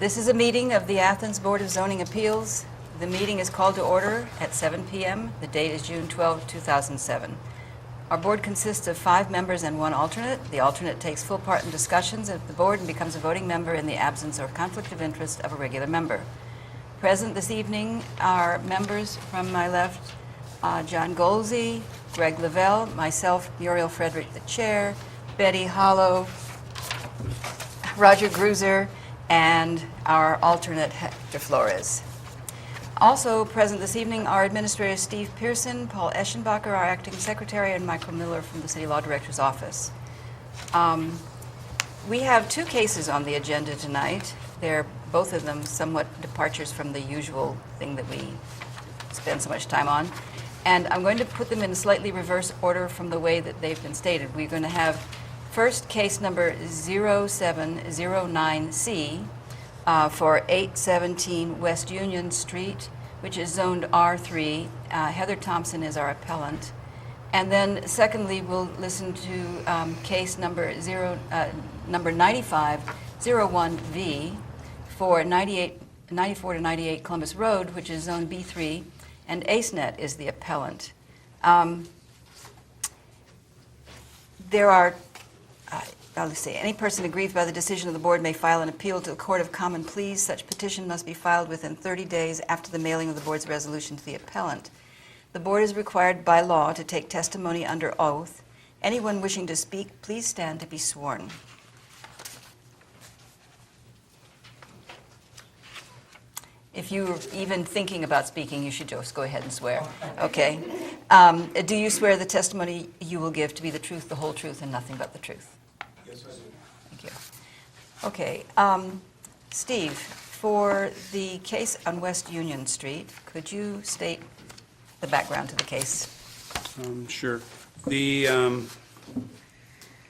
This is a meeting of the Athens Board of Zoning Appeals. The meeting is called to order at 7 p.m. The date is June 12, 2007. Our board consists of 5 members and 1 alternate. The alternate takes full part in discussions of the board and becomes a voting member in the absence or conflict of interest of a regular member. Present this evening are members from my left, John Golsey, Greg Lavelle, myself, Muriel Frederick, the chair, Betty Hollow, Roger Gruser, and our alternate, Hector Flores. Also present this evening are Administrator Steve Pearson, Paul Eschenbacher, our acting secretary, and Michael Miller from the City Law Director's office. We have 2 cases on the agenda tonight. They're both of them somewhat departures from the usual thing that we spend so much time on. And I'm going to put them in slightly reverse order from the way that they've been stated. We're going to have first case number 0709C for 817 West Union Street, which is zoned R3. Heather Thompson is our appellant. And then secondly, we'll listen to case number 9501V for 94 to 98 Columbus Road, which is zone B3, and AceNet is the appellant. There are let's see. Any person aggrieved by the decision of the board may file an appeal to the Court of Common Pleas. Such petition must be filed within 30 days after the mailing of the board's resolution to the appellant. The board is required by law to take testimony under oath. Anyone wishing to speak, please stand to be sworn. If you're even thinking about speaking, you should just go ahead and swear. Okay. Do you swear the testimony you will give to be the truth, the whole truth, and nothing but the truth? Yes, I do. Thank you. Okay. Steve, for the case on West Union Street, could you state the background to the case? Sure. The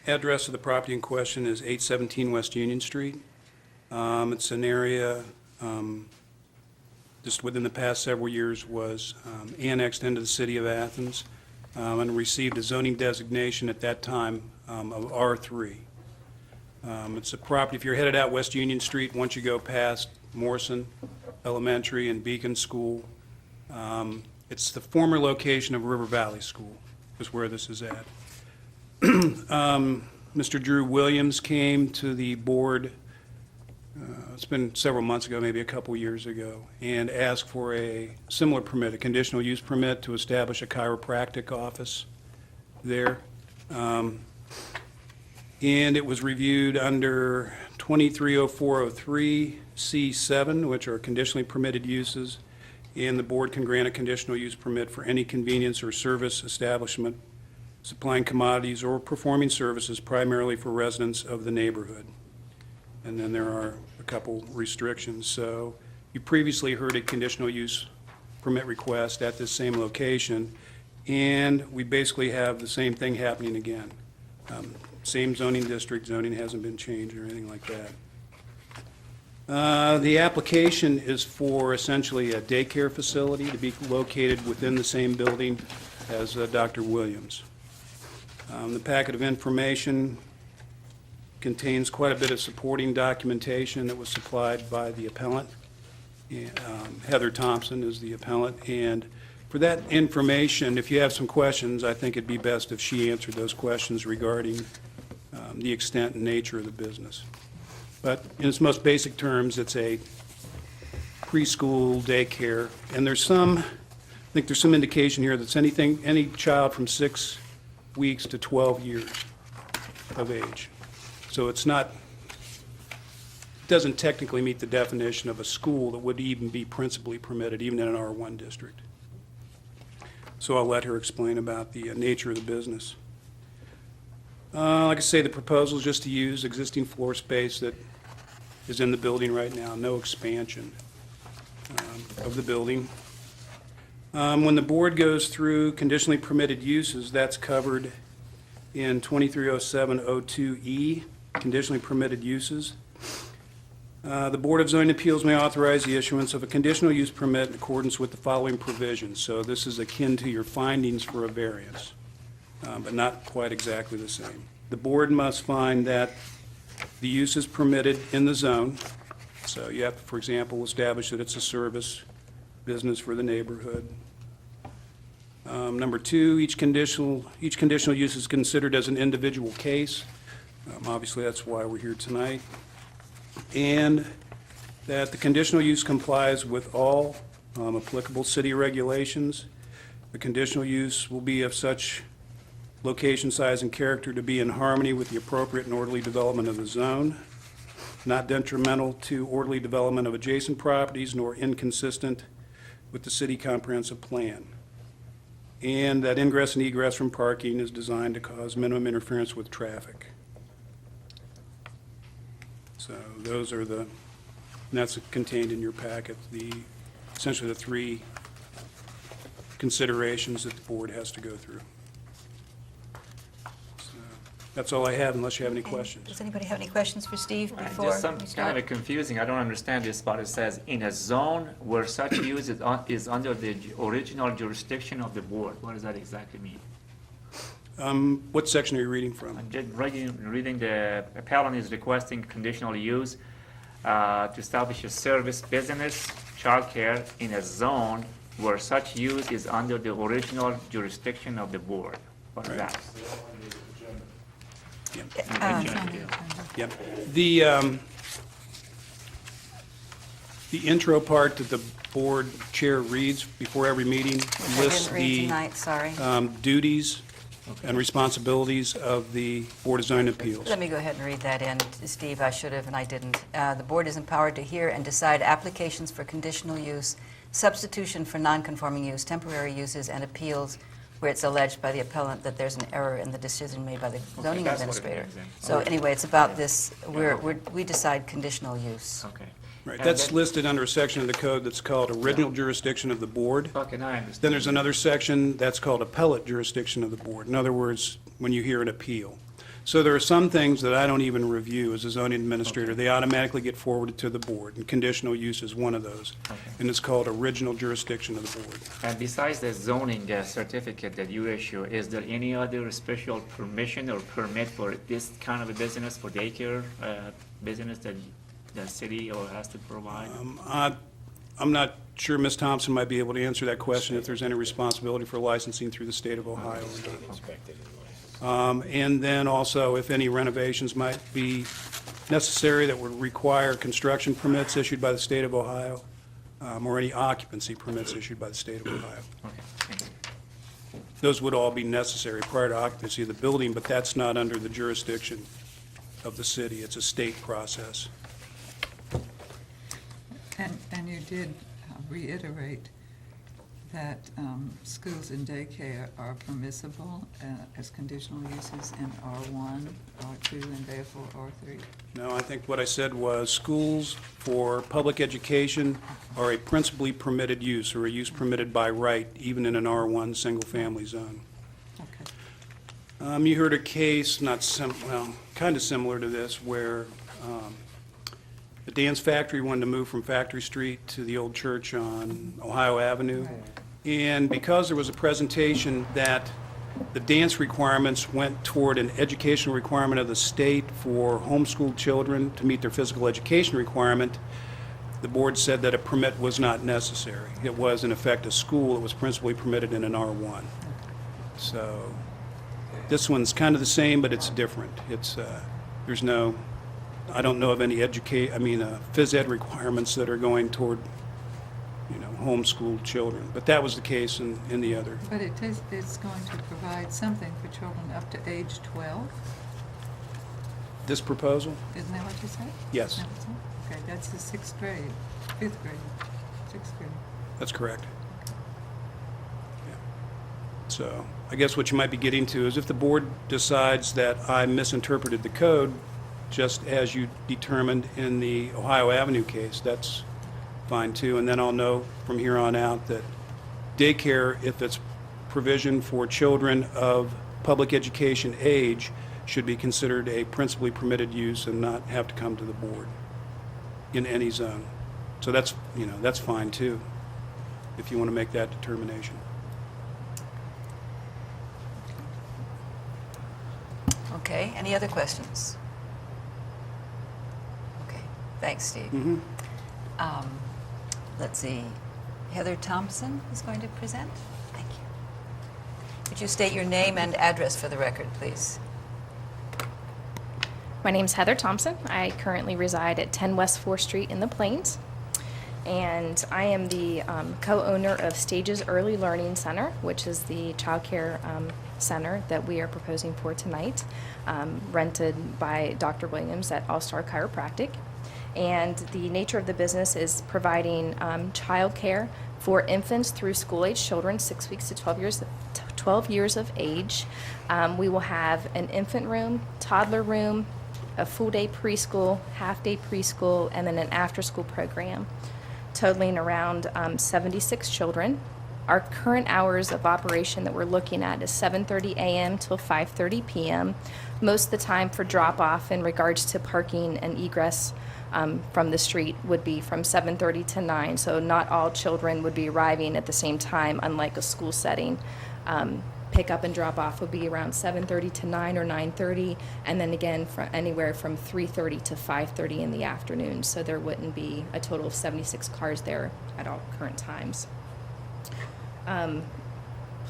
address of the property in question is 817 West Union Street. It's an area just within the past several years was annexed into the city of Athens and received a zoning designation at that time of R3. It's a property, if you're headed out West Union Street, once you go past Morrison Elementary and Beacon School, it's the former location of River Valley School is where this is at. Mr. Drew Williams came to the board, it's been several months ago, maybe a couple years ago, and asked for a similar permit, a conditional use permit to establish a chiropractic office there. And it was reviewed under 230403C7, which are conditionally permitted uses, and the board can grant a conditional use permit for any convenience or service establishment supplying commodities or performing services primarily for residents of the neighborhood. And then there are a couple restrictions. So you previously heard a conditional use permit request at this same location, and we basically have the same thing happening again. Same zoning district, zoning hasn't been changed or anything like that. The application is for essentially a daycare facility to be located within the same building as Dr. Williams. The packet of information contains quite a bit of supporting documentation that was supplied by the appellant. Heather Thompson is the appellant, and for that information, if you have some questions, I think it'd be best if she answered those questions regarding the extent and nature of the business. But in its most basic terms, it's a preschool daycare, and I think there's some indication here that any child from 6 weeks to 12 years of age. So it doesn't technically meet the definition of a school that would even be principally permitted, even in an R1 district. So I'll let her explain about the nature of the business. Like I say, the proposal is just to use existing floor space that is in the building right now, no expansion of the building. When the board goes through conditionally permitted uses, that's covered in 230702E, conditionally permitted uses. The Board of Zoning Appeals may authorize the issuance of a conditional use permit in accordance with the following provisions. So this is akin to your findings for a variance, but not quite exactly the same. The board must find that the use is permitted in the zone, So you have to, for example, establish that it's a service business for the neighborhood. Number two, each conditional use is considered as an individual case. Obviously, that's why we're here tonight. And that the conditional use complies with all applicable city regulations. The conditional use will be of such location, size, and character to be in harmony with the appropriate and orderly development of the zone, not detrimental to orderly development of adjacent properties, nor inconsistent with the city comprehensive plan. And that ingress and egress from parking is designed to cause minimum interference with traffic. So those are and that's contained in your packet, essentially the three considerations that the board has to go through. So that's all I have, unless you have any questions. Does anybody have any questions for Steve before Just some we kind start? of confusing, I don't understand this part. It says, in a zone where such use is under the original jurisdiction of the board. What does that exactly mean? What section are you reading from? I'm just reading the appellant is requesting conditional use to establish a service business childcare in a zone where such use is under the original jurisdiction of the board. What is Right. that? Yeah. The intro part that the board chair reads before every meeting I lists didn't read the tonight, sorry. duties and responsibilities of the Board of Zoning Appeals. Let me go ahead and read that in, Steve. I should have, and I didn't. The board is empowered to hear and decide applications for conditional use, substitution for nonconforming use, temporary uses, and appeals where it's alleged by the appellant that there's an error in the decision made by the zoning that's what it administrator. means then. So Okay. anyway, it's about this, Yeah. we decide conditional use. Okay. Right, And that's then- listed under a section of the code that's called original jurisdiction of the board. Okay, now I understand. Then there's another section that's called appellate jurisdiction of the board. In other words, when you hear an appeal. So there are some things that I don't even review as a zoning administrator. They automatically get forwarded to the board, and conditional use is one of those. Okay. And it's called original jurisdiction of the board. And besides the zoning certificate that you issue, is there any other special permission or permit for this kind of a business, for daycare business that the city or has to provide? I'm not sure Ms. Thompson might be able to answer that question, if there's any responsibility for licensing through the state of Ohio. And then also, if any renovations might be necessary that would require construction permits issued by the state of Ohio, or any occupancy permits issued by the state of Ohio. Okay, thank you. Those would all be necessary prior to occupancy of the building, but that's not under the jurisdiction of the city. It's a state process. And you did reiterate that schools and daycare are permissible as conditional uses in R1, R2, and therefore R3? No, I think what I said was schools for public education are a principally permitted use, or a use permitted by right, even in an R1 single-family zone. Okay. You heard a case, kind of similar to this, where the dance factory wanted to move from Factory Street to the old church on Ohio Avenue. And because there was a presentation that the dance requirements went toward an educational requirement of the state for homeschooled children to meet their physical education requirement, the board said that a permit was not necessary. It was, in effect, a school. It was principally permitted in an R1. So this one's kind of the same, but it's different. There's no, I don't know of any phys ed requirements that are going toward, homeschooled children. But that was the case in the other. But it's going to provide something for children up to age 12? This proposal? Isn't that what you said? Yes. That was it? Okay, that's the 6th grade, 5th grade, 6th grade. That's correct. Yeah. So I guess what you might be getting to is if the board decides that I misinterpreted the code, just as you determined in the Ohio Avenue case, that's fine too. And then I'll know from here on out that daycare, if it's provision for children of public education age, should be considered a principally permitted use and not have to come to the board in any zone. So that's fine too, if you want to make that determination. Okay, any other questions? Okay, Thanks, Steve. Mhm. Let's see, Heather Thompson is going to present. Thank you. Would you state your name and address for the record, please? My name's Heather Thompson. I currently reside at 10 West 4th Street in the Plains. And I am the co-owner of Stages Early Learning Center, which is the child care center that we are proposing for tonight, rented by Dr. Williams at All Star Chiropractic. And the nature of the business is providing child care for infants through school-age children, 6 weeks to 12 years of age. We will have an infant room, toddler room, a full-day preschool, half-day preschool, and then an after-school program, totaling around 76 children. Our current hours of operation that we're looking at is 7:30 a.m. till 5:30 p.m. Most of the time for drop-off in regards to parking and egress from the street would be from 7:30 to 9, so not all children would be arriving at the same time, unlike a school setting. Pick-up and drop-off would be around 7:30 to 9 or 9:30, and then again anywhere from 3:30 to 5:30 in the afternoon, so there wouldn't be a total of 76 cars there at all current times.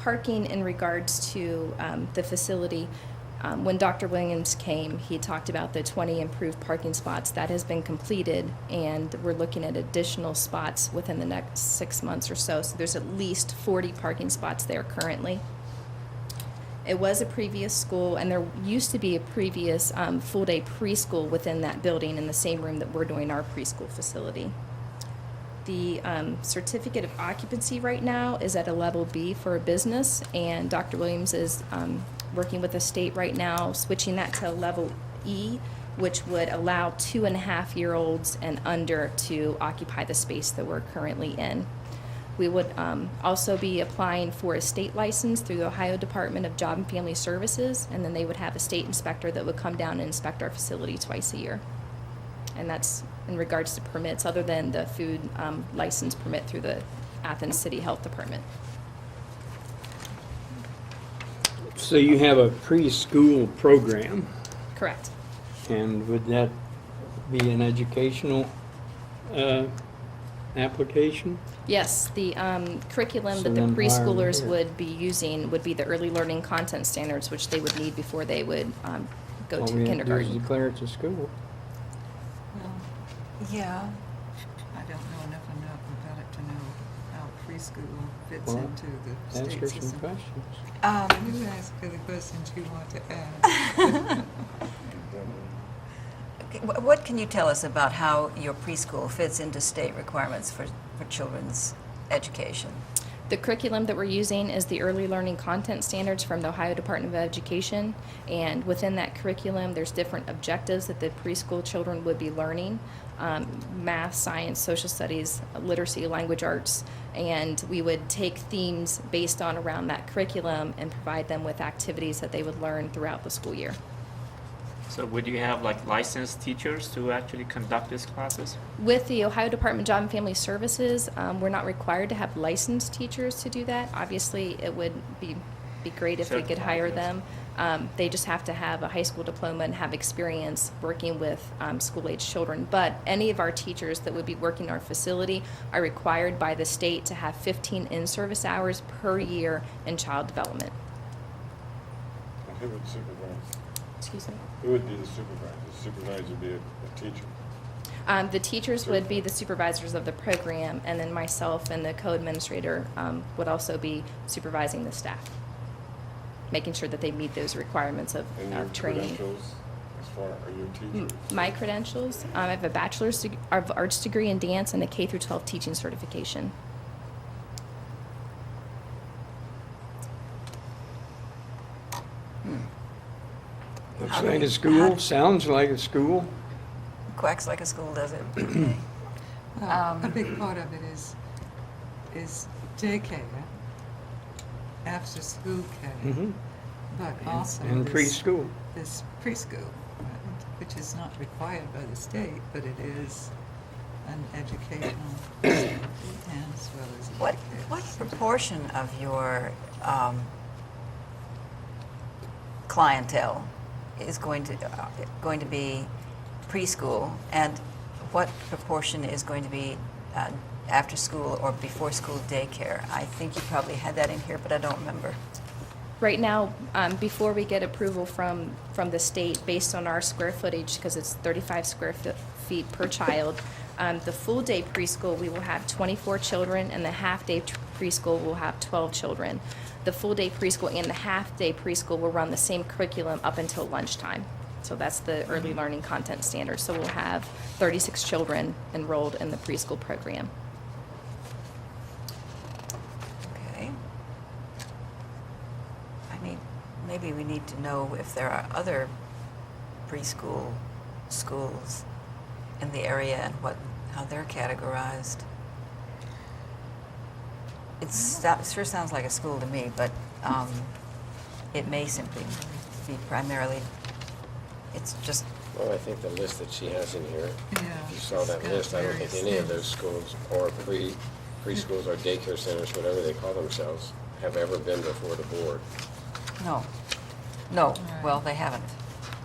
Parking in regards to the facility, when Dr. Williams came, he talked about the 20 improved parking spots. That has been completed, and we're looking at additional spots within the next 6 months or so. So there's at least 40 parking spots there currently. It was a previous school, and there used to be a previous full-day preschool within that building in the same room that we're doing our preschool facility. The certificate of occupancy right now is at a level B for a business, and Dr. Williams is working with the state right now, switching that to level E, which would allow 2.5-year-olds and under to occupy the space that we're currently in. We would also be applying for a state license through the Ohio Department of Job and Family Services, and then they would have a state inspector that would come down and inspect our facility twice a year. And that's in regards to permits, other than the food license permit through the Athens City Health Department. So you have a preschool program, Correct. and would that be an educational application? Yes, the curriculum So that the then why are we preschoolers here? would be using would be the early learning content standards, which they would need before they would go All to we have to do is kindergarten. declare it's a school. Well, Yeah. I don't know enough about it to know how preschool fits Well, into the Ask state her some system. questions. You ask her the questions you want to ask. Okay, what can you tell us about how your preschool fits into state requirements for children's education? The curriculum that we're using is the early learning content standards from the Ohio Department of Education, and within that curriculum, there's different objectives that the preschool children would be learning, math, science, social studies, literacy, language arts, and we would take themes based on around that curriculum and provide them with activities that they would learn throughout the school year. So would you have like licensed teachers to actually conduct these classes? With the Ohio Department of Job and Family Services, we're not required to have licensed teachers to do that. Obviously, it would be great if we could hire them. They just have to have a high school diploma and have experience working with school-age children. But any of our teachers that would be working in our facility are required by the state to have 15 in-service hours per year in child development. Who would supervise? Excuse me? Who would be the supervisor? The supervisor would be a teacher. The teachers would be the supervisors of the program, and then myself and the co-administrator would also be supervising the staff, making sure that they meet those requirements of And your training. credentials, as far, are you a teacher? My credentials, I have a bachelor's of arts degree in dance and a K through 12 teaching certification. Looks like a school, sounds like a school. Quacks like a school, does it? Okay. A big part of it is daycare, after-school care, Mhm. but also And preschool. this preschool, which is not required by the state, but it is an educational facility and as well as a What daycare. proportion of your clientele is going to be preschool, and what proportion is going to be after school or before school daycare? I think you probably had that in here, but I don't remember. Right now, before we get approval from the state, based on our square footage, because it's 35 square feet per child, the full-day preschool, we will have 24 children, and the half-day preschool will have 12 children. The full-day preschool and the half-day preschool will run the same curriculum up until lunchtime. So that's the early learning content standard. So we'll have 36 children enrolled in the preschool program. Okay. Maybe we need to know if there are other preschool schools in the area and how they're categorized. That sure sounds like a school to me, but it may simply be primarily, it's just, Well, I think the list that she has in here, Yeah, if you saw that it's got list, I don't think various any of things. those schools or preschools or daycare centers, whatever they call themselves, have ever been before the board. no. Right. Well, they haven't.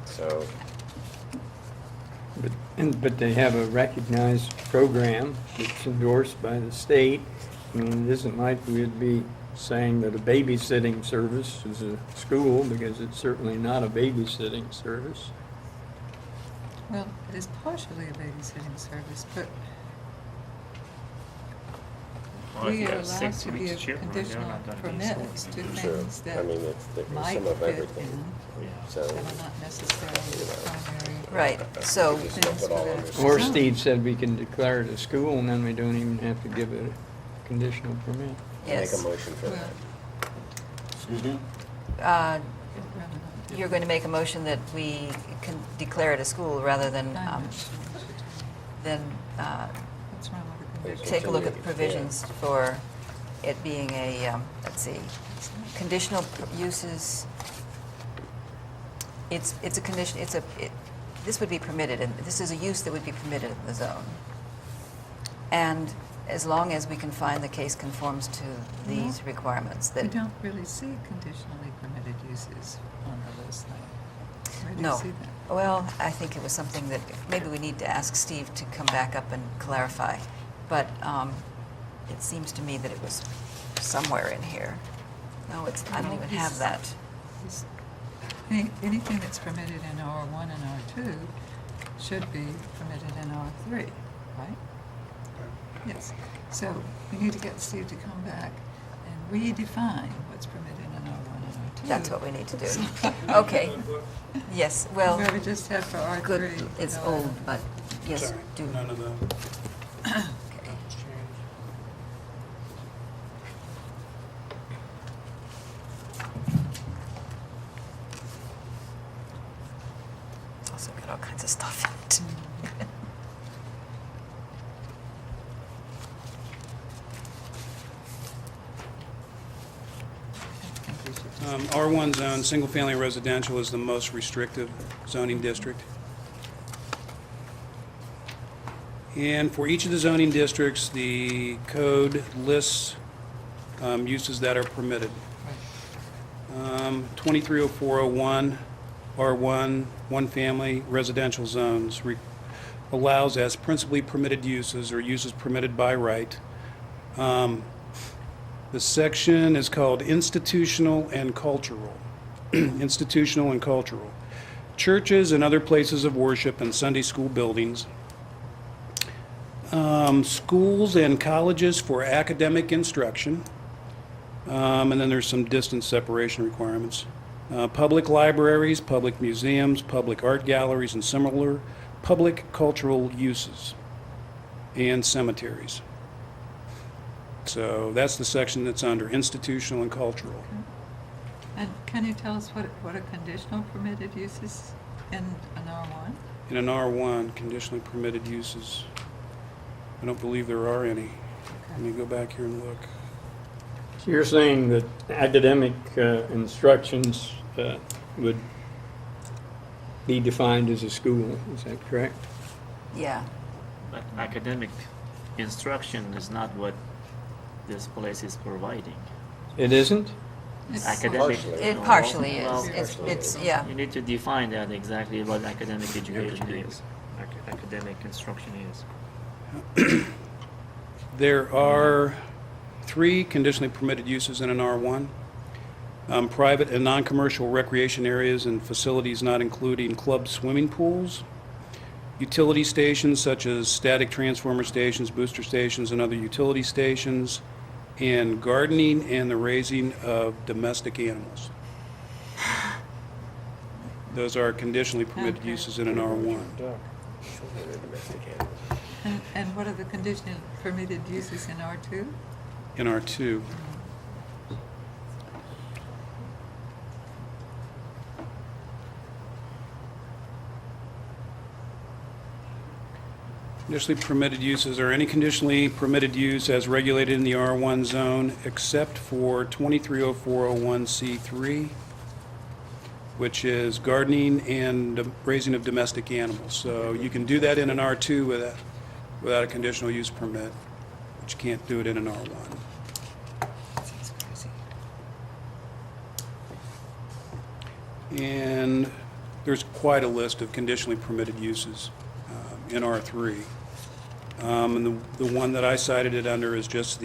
So, But they have a recognized program that's endorsed by the state. I mean, it isn't like we'd be saying that a babysitting service is a school, because it's certainly not a babysitting service. Well, it is partially a babysitting service, but Well, if we you are have allowed 6 to weeks give children, they're conditional not gonna be permits to school. sure, things I that mean, it's might some of fit everything. in, So, that are not necessarily primary. Right, so, we just lump it all under. Or Some. Steve said we can declare it a school, and then we don't even have to give it a conditional permit. Make a yes. motion for Well, that. Excuse me? Uh, rather not do You're going to make a motion that we can declare it a school rather than, I'm not sure we should do that. What's wrong with the condition? take a look at the provisions for it being a, let's see, conditional uses. It's a condition, this would be permitted, and this is a use that would be permitted in the zone. And as long as we can find the case conforms to these requirements, We that, don't really see conditionally permitted uses on the list now. Where do you no. see that? Well, I think it was something that maybe we need to ask Steve to come back up and clarify. But it seems to me that it was somewhere in here. No, I don't even have that. Is- Anything that's permitted in R1 and R2 should be permitted in R3, right? Yes. So we need to get Steve to come back and redefine what's permitted in R1 and R2. That's what we need to do. Okay. Yes, well, Where we just have for R3. good, it's no, old, but yes, Sorry, do. none of the Okay. Also got all kinds of stuff in it. I think we should just- R1 zone, single-family residential is the most restrictive zoning district. And for each of the zoning districts, the code lists uses that are permitted. Right. 230401, R1, one-family residential zones, allows as principally permitted uses or uses permitted by right. The section is called institutional and cultural. Institutional and cultural. Churches and other places of worship and Sunday school buildings. Schools and colleges for academic instruction. And then there's some distance separation requirements. Public libraries, public museums, public art galleries, and similar public cultural uses, and cemeteries. So that's the section that's under institutional and cultural. And can you tell us what a conditional permitted use is in an R1? In an R1, conditionally permitted uses, I don't believe there are any. Let me go back here and look. So you're saying that academic instructions would be defined as a school, is that correct? Yeah, But academic instruction is not what this place is providing. It isn't? It's Academic. Partially. it partially Well, is. It's, yeah. You need to define that exactly what academic education is. academic instruction is. There are 3 conditionally permitted uses in an R1. Private and non-commercial recreation areas and facilities not including club swimming pools, utility stations such as static transformer stations, booster stations, and other utility stations, and gardening and the raising of domestic animals. Those are conditionally permitted Okay. uses in an R1. And what are the conditional permitted uses in R2? In R2, conditionally permitted uses are any conditionally permitted use as regulated in the R1 zone except for 230401C3, which is gardening and raising of domestic animals. So you can do that in an R2 without a conditional use permit, but you can't do it in an R1. Seems crazy. And there's quite a list of conditionally permitted uses in R3. And the one that I cited it under is just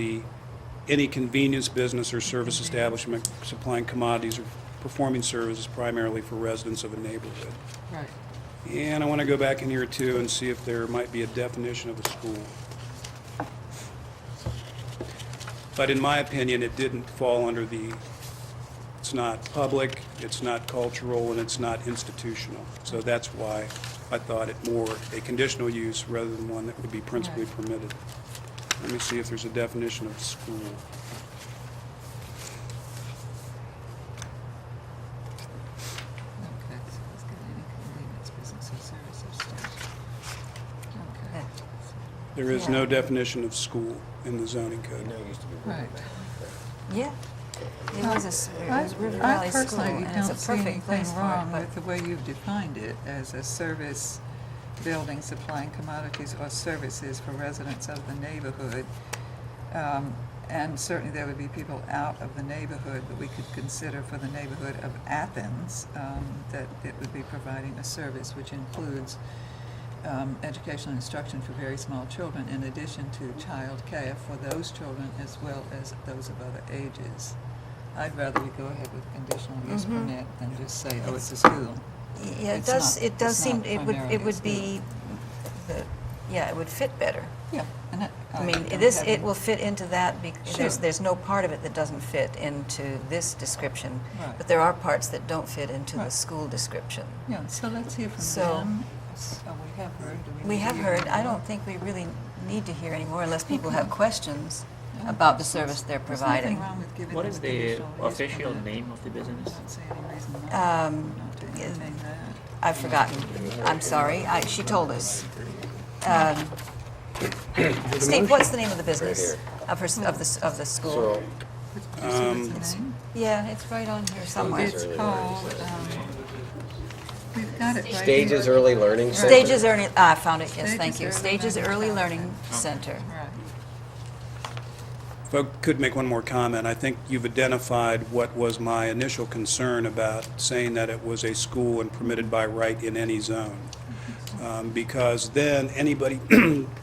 any convenience business or service establishment supplying commodities or performing services primarily for residents of a neighborhood. Right. And I want to go back in here too and see if there might be a definition of a school. But in my opinion, it didn't fall under it's not public, it's not cultural, and it's not institutional. So that's why I thought it more a conditional use rather than one that would be principally Right. permitted. Let me see if there's a definition of school. Okay, so let's get any convenience, business, or service establishment. Okay. There is Yeah. no definition of school in the zoning code. Right. Yeah. It was it was River I Valley School, personally and it's don't a see perfect place anything for it, wrong but with the way you've defined it as a service building supplying commodities or services for residents of the neighborhood. And certainly there would be people out of the neighborhood, but we could consider for the neighborhood of Athens, that it would be providing a service which includes educational instruction for very small children in addition to child care for those children as well as those of other ages. I'd rather we go ahead with conditional use permit than just say, oh, it's a school. yeah, It's not- it does it's seem, not it primarily would a be, it would fit better. Yeah. And I mean, don't this, have it any- will fit into that, Sure. there's no part of it that doesn't fit into this description. Right. But there are parts that don't fit into the Right. school description. Yeah, so let's hear from So- them. We have heard. Do We need to have hear heard, any I more? don't think we really need to hear anymore unless people Okay. have questions Yeah. about the service they're There's providing. nothing wrong with giving What them is a the conditional use official permit. name of the I business? don't see any reason not to Yeah, entertain that. I've forgotten, I'm sorry, she told us. Steve, what's the name of the business? here. Of the school? So, Did you say what's the name? Yeah, it's right on here somewhere. It's called, we've got it right here. Stages Early Learning Center? Stages Early, I found it, yes, thank you. Stages Stages Early Early Learning Learning Center. Right. If I could make one more comment, I think you've identified what was my initial concern about saying that it was a school and permitted by right in any zone. Because then anybody,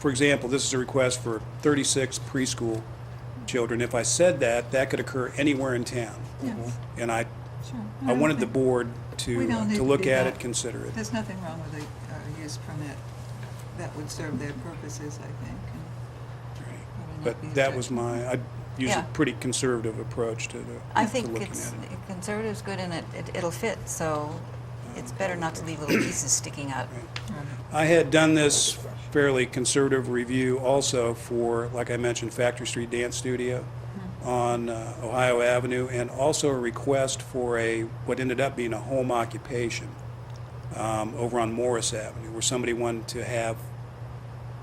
for example, this is a request for 36 preschool children. If I said that, that could occur anywhere in town. Yes, And I sure. I wanted the think- board We don't need to to look do at that. it, consider it. There's nothing wrong with a use permit that would serve their purposes, I think. and probably not be But that was objectionable. I'd use a Yeah. pretty conservative approach to I to think looking it's, at it. conservative's good and it'll fit, so it's better not to leave little pieces sticking out. I had done this fairly conservative review also for, like I mentioned, Factory Street Dance Studio on Ohio Avenue, and also a request for what ended up being a home occupation over on Morris Avenue, where somebody wanted to have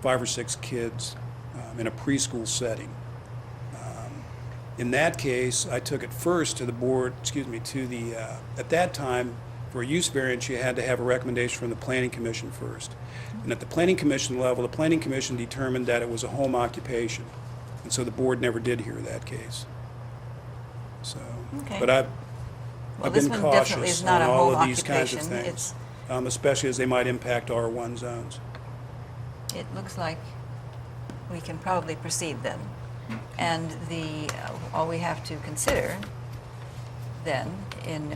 5 or 6 kids in a preschool setting. In that case, I took it first to the board, at that time, for a use variance, you had to have a recommendation from the Planning Commission first. And at the Planning Commission level, the Planning Commission determined that it was a home occupation. And so the board never did hear that case. So, Okay. but I've Well, been this one definitely cautious is not on a all home of these kinds of occupation. things, especially as they might impact R1 zones. it looks like we can probably proceed then. And all we have to consider then in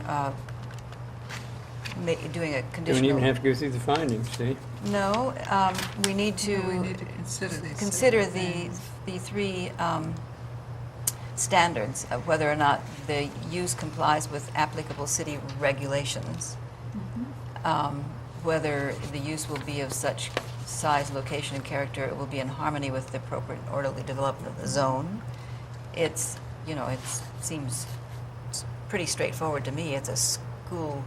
doing a Don't conditional... even have to go through the findings, see? No, we need to... We need to consider these. consider separate things. the three standards of whether or not the use complies with applicable city regulations, whether the use will be of such size, location, and character it will be in harmony with the appropriate and orderly development of the zone. It seems pretty straightforward to me. It's a school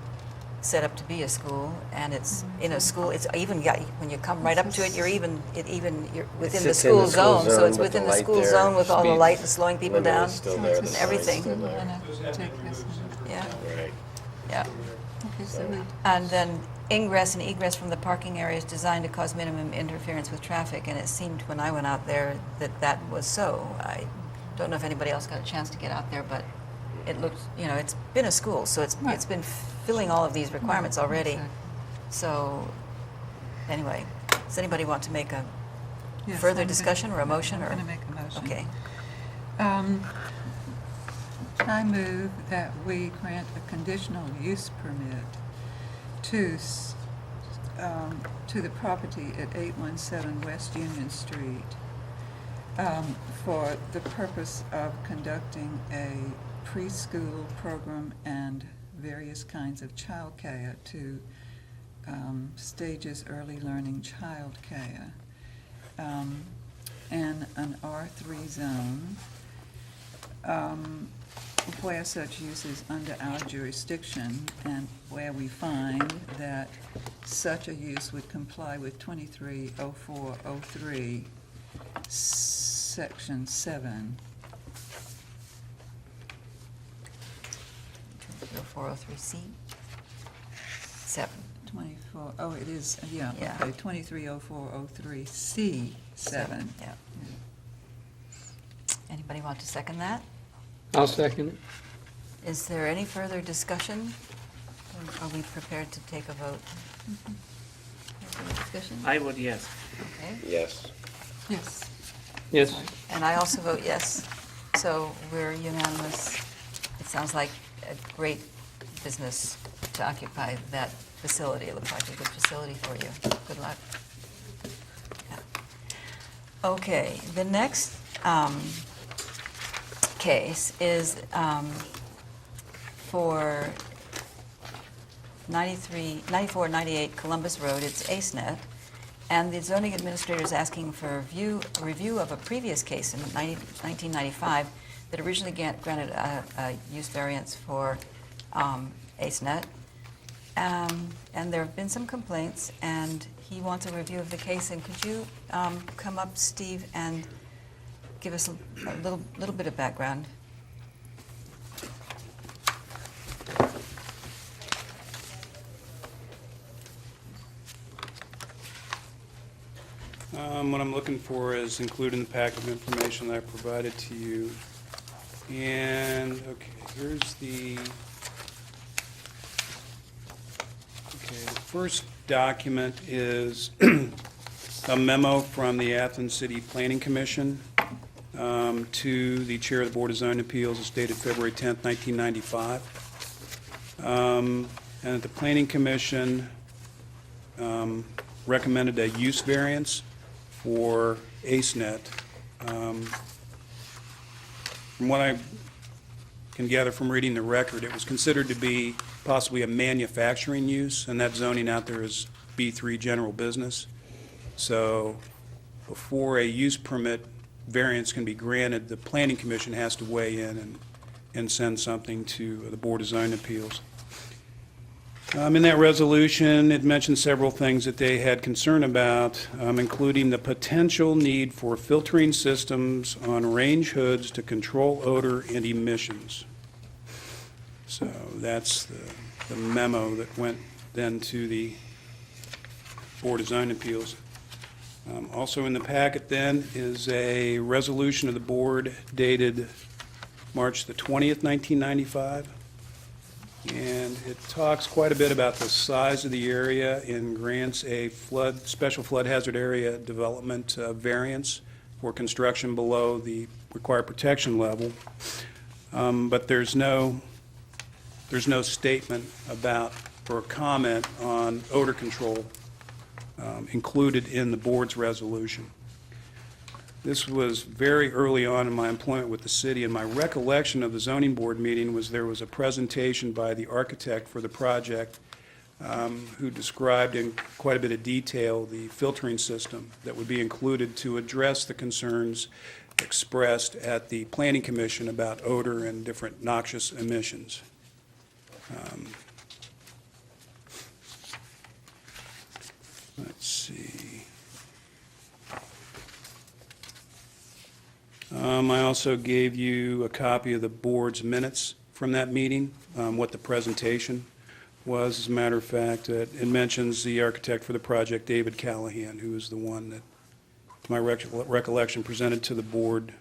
set up to be a school, and it's in a school. It's even got, when you come right up to it, you're within the sits in the school school zone. So zone it's with within the the light school there, zone with all the speed light and slowing people limit down is still there, the and sign's everything. still I'm there. gonna take this one. Yeah, Right. yeah. Okay, so we, And then ingress and egress from the parking area is designed to cause minimum interference with traffic, and it seemed when I went out there that was so. I don't know if anybody else got a chance to get out there, but it looked, it's been a school, so it's Right. been filling all of these requirements already. exactly. So, anyway, does anybody want to make a Yes, further I'm gonna- discussion or a motion? I'm or going to make a motion. Okay. I move that we grant a conditional use permit to the property at 817 West Union Street for the purpose of conducting a preschool program and various kinds of childcare to Stages Early Learning Childcare in an R3 zone where such use is under our jurisdiction and where we find that such a use would comply with 230403, Section 7. 403C? 7. 24, oh, it is, yeah, Yeah. okay, 230403C7. Yeah. Anybody want to second that? I'll second it. Is there any further discussion? Or are we prepared to take a vote? Any discussion? I would, yes. Okay. Yes. Yes. Yes, And I also vote yes. So we're unanimous. It sounds like a great business to occupy that facility. It looks like a good facility for you. Good luck. Yeah. Okay, the next case is for 9498 Columbus Road. It's AceNet. And the zoning administrator is asking for a review of a previous case in 1995 that originally granted a use variance for AceNet. And there have been some complaints, and he wants a review of the case. And could you come up, Steve, and give us a little bit of background? What I'm looking for is included in the packet of information that I provided to you. And, okay, here's the first document is a memo from the Athens City Planning Commission to the Chair of the Board of Zoning Appeals. It's dated February 10th, 1995. And the Planning Commission recommended a use variance for AceNet. From what I can gather from reading the record, it was considered to be possibly a manufacturing use, and that zoning out there is B3 general business. So before a use permit variance can be granted, the Planning Commission has to weigh in and send something to the Board of Zoning Appeals. In that resolution, it mentioned several things that they had concern about, including the potential need for filtering systems on range hoods to control odor and emissions. So that's the memo that went then to the Board of Zoning Appeals. Also in the packet then is a resolution of the board dated March the 20th, 1995. And it talks quite a bit about the size of the area and grants a special flood hazard area development variance for construction below the required protection level. But there's no statement about or comment on odor control included in the board's resolution. This was very early on in my employment with the city, and my recollection of the zoning board meeting was there was a presentation by the architect for the project who described in quite a bit of detail the filtering system that would be included to address the concerns expressed at the Planning Commission about odor and different noxious emissions. Let's see. I also gave you a copy of the board's minutes from that meeting, what the presentation was. As a matter of fact, it mentions the architect for the project, David Callahan, who is the one that, to my recollection, presented to the board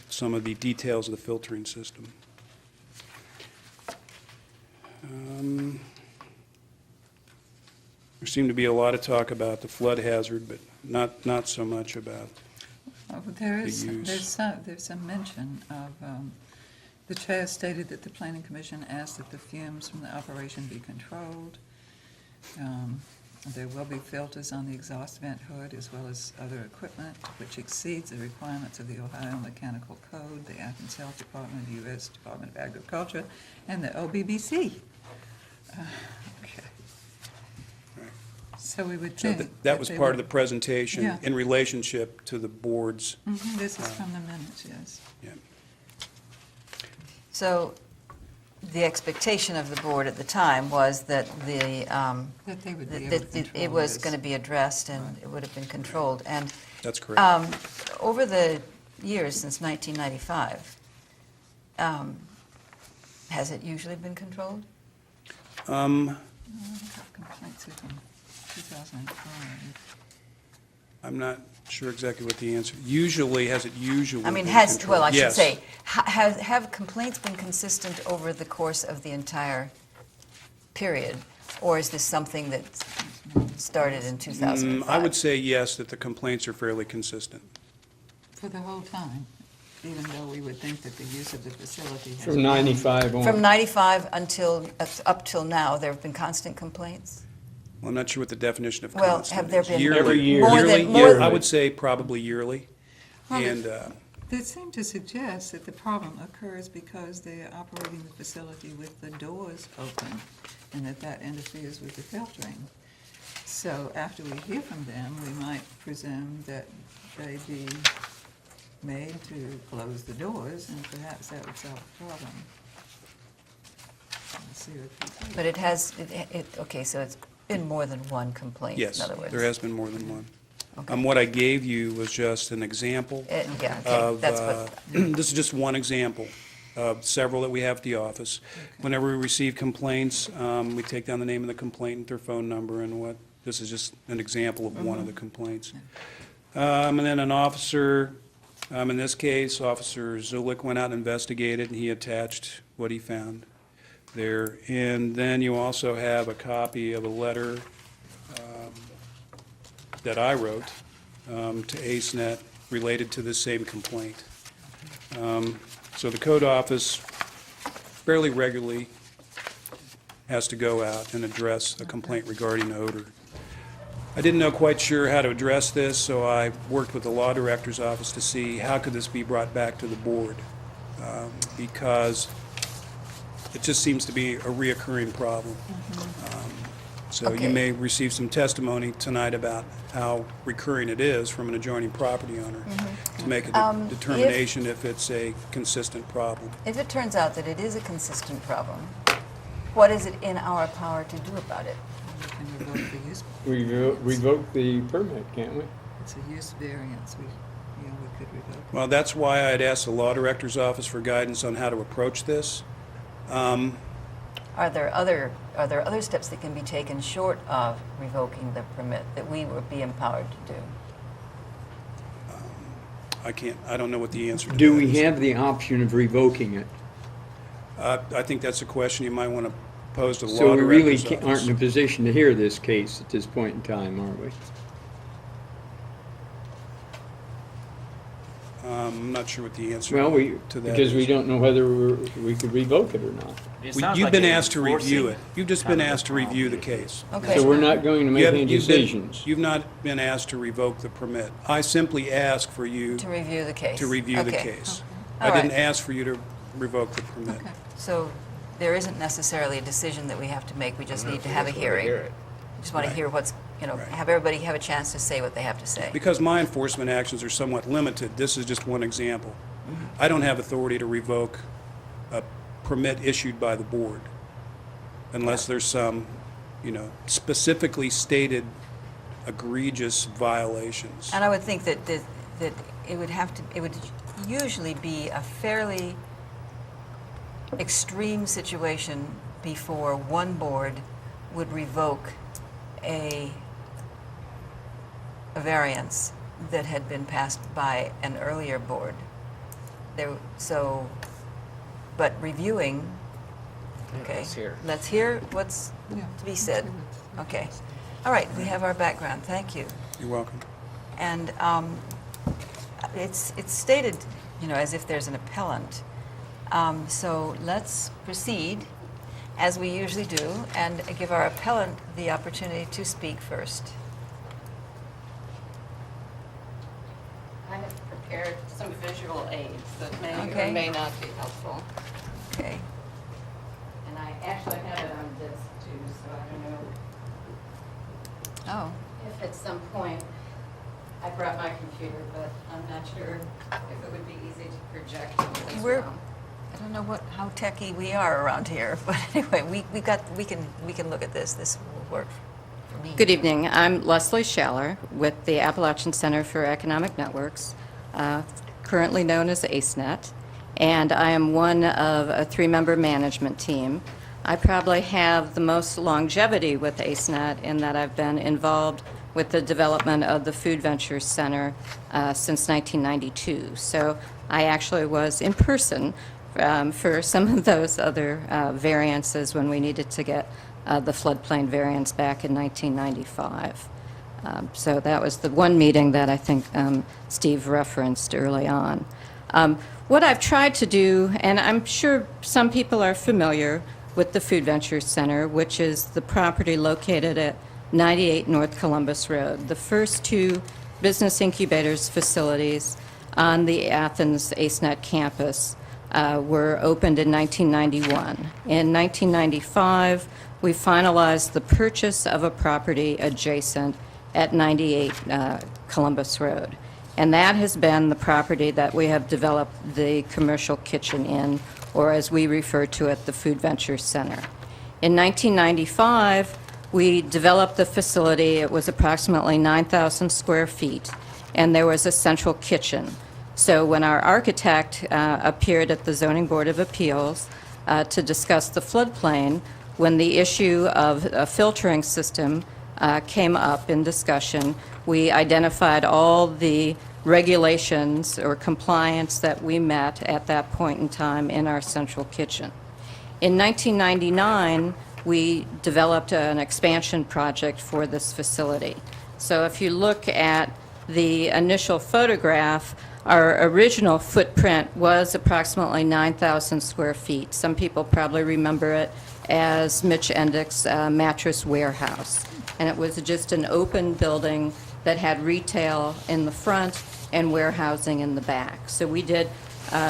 some of the details of the filtering system. There seemed to be a lot of talk about the flood hazard, but not so much about There's use. some mention of, the chair stated that the planning commission asked that the fumes from the operation be controlled. There will be filters on the exhaust vent hood as well as other equipment which exceeds the requirements of the Ohio Mechanical Code, the Athens Health Department, the U.S. Department of Agriculture, and the OBBC. Okay. So we would So think. that was they part of the would- presentation Yeah. in relationship to the board's, This is from the minutes, yes. yeah. So the expectation of the board at the time was that That they would be able to that control it was this. going to be addressed and Right. it would have been controlled. And That's correct. over the years since 1995, has it usually been controlled? I have complaints from 2005. I'm not sure exactly what the answer, usually, has it usually I mean, been has, controlled? well, I should Yes. say, have complaints been consistent over the course of the entire period? Or is this something that started in 2005? I would say yes, that the complaints are fairly consistent. For the whole time, even though we would think that the use of the facility has. From 95 on. From 95 until, up till now, there have been constant complaints? Well, I'm not sure what the definition of Well, constant have there is. been Yearly. Every year. more Yearly, than, yeah, more I would say probably yearly. Well, And, They seem to suggest that the problem occurs because they're operating the facility with the doors open, and that interferes with the filtering. So after we hear from them, we might presume that they be made to close the doors, and perhaps that would solve the problem. Let's see what they do. but it has, okay, so it's been more than one complaint, in yes, other words? there has been more than one. Okay. What I gave you was just an example Yeah, okay, of, that's what, this is just one example of several that we have at the office. Whenever we receive complaints, we take down the name of the complainant, their phone number, and what, this is just an example of one of the complaints. And then an officer, in this case, Officer Zulik went out and investigated, and he attached what he found there. And then you also have a copy of a letter that I wrote to ACENet related to this same complaint. So the code office fairly regularly has to go out and address a complaint regarding odor. I didn't know quite sure how to address this, so I worked with the law director's office to see how could this be brought back to the board, because it just seems to be a reoccurring problem. So you Okay. may receive some testimony tonight about how recurring it is from an adjoining property owner to make a determination if it's a consistent problem. if it turns out that it is a consistent problem, what is it in our power to do about it? We can revoke the use, We revoke the permit, can't we? it's a use variance, we could revoke it. Well, that's why I'd asked the law director's office for guidance on how to approach this. Are there other steps that can be taken short of revoking the permit that we would be empowered to do? I don't know what the answer to that Do we is. have the option of revoking it? I think that's a question you might want to pose to the law So we really director's office. aren't in a position to hear this case at this point in time, are we? I'm not sure what the answer Well, to that because we is. don't know whether we could revoke it or not. It Well, sounds You've like been an asked to review enforcing it. You've just kind been of a asked to review the penalty. case. Okay. So we're not going to You make haven't- any you've been- decisions. You've not been asked to revoke the permit. I simply asked for you To review the case? to review the Okay. case. All I right. didn't ask for you to revoke the permit. So there isn't necessarily a decision that we have to make, we just need to have a Just wanna hearing. hear it. Just want to Right. hear what's, Right. have everybody have a chance to say what they have to say. Because my enforcement actions are somewhat limited, this is just one example. I don't have authority to revoke a permit issued by the board unless there's some, specifically stated egregious violations. And I would think that it would usually be a fairly extreme situation before one board would revoke a variance that had been passed by an earlier board. But reviewing, okay. let's hear. Let's hear what's to be said. Okay. All right, we have our background, thank you. You're welcome. And it's stated, as if there's an appellant. So let's proceed, as we usually do, and give our appellant the opportunity to speak first. I have prepared some visual aids that may Okay. or may not be helpful. Okay. And I actually have it on disc too, so I don't know Oh, if at some point, I brought my computer, but I'm not sure if it would be easy to project it as We're- well. I don't know how techy we are around here, but anyway, we can look at this. This will work for me. Good evening. I'm Leslie Schaller with the Appalachian Center for Economic Networks, currently known as ACENET, and I am one of a three-member management team. I probably have the most longevity with ACENET in that I've been involved with the development of the Food Ventures Center since 1992. So I actually was in person for some of those other variances when we needed to get the floodplain variance back in 1995. So that was the one meeting that I think Steve referenced early on. What I've tried to do, and I'm sure some people are familiar with the Food Ventures Center, which is the property located at 98 North Columbus Road, the first two business incubators facilities on the Athens ACENET campus were opened in 1991. In 1995, we finalized the purchase of a property adjacent at 98 Columbus Road. And that has been the property that we have developed the commercial kitchen in, or as we refer to it, the Food Ventures Center. In 1995, we developed the facility. It was approximately 9,000 square feet, and there was a central kitchen. So when our architect appeared at the Zoning Board of Appeals to discuss the floodplain, when the issue of a filtering system came up in discussion, we identified all the regulations or compliance that we met at that point in time in our central kitchen. In 1999, we developed an expansion project for this facility. So if you look at the initial photograph, our original footprint was approximately 9,000 square feet. Some people probably remember it as Mitch Endick's Mattress Warehouse. And it was just an open building that had retail in the front and warehousing in the back. So we did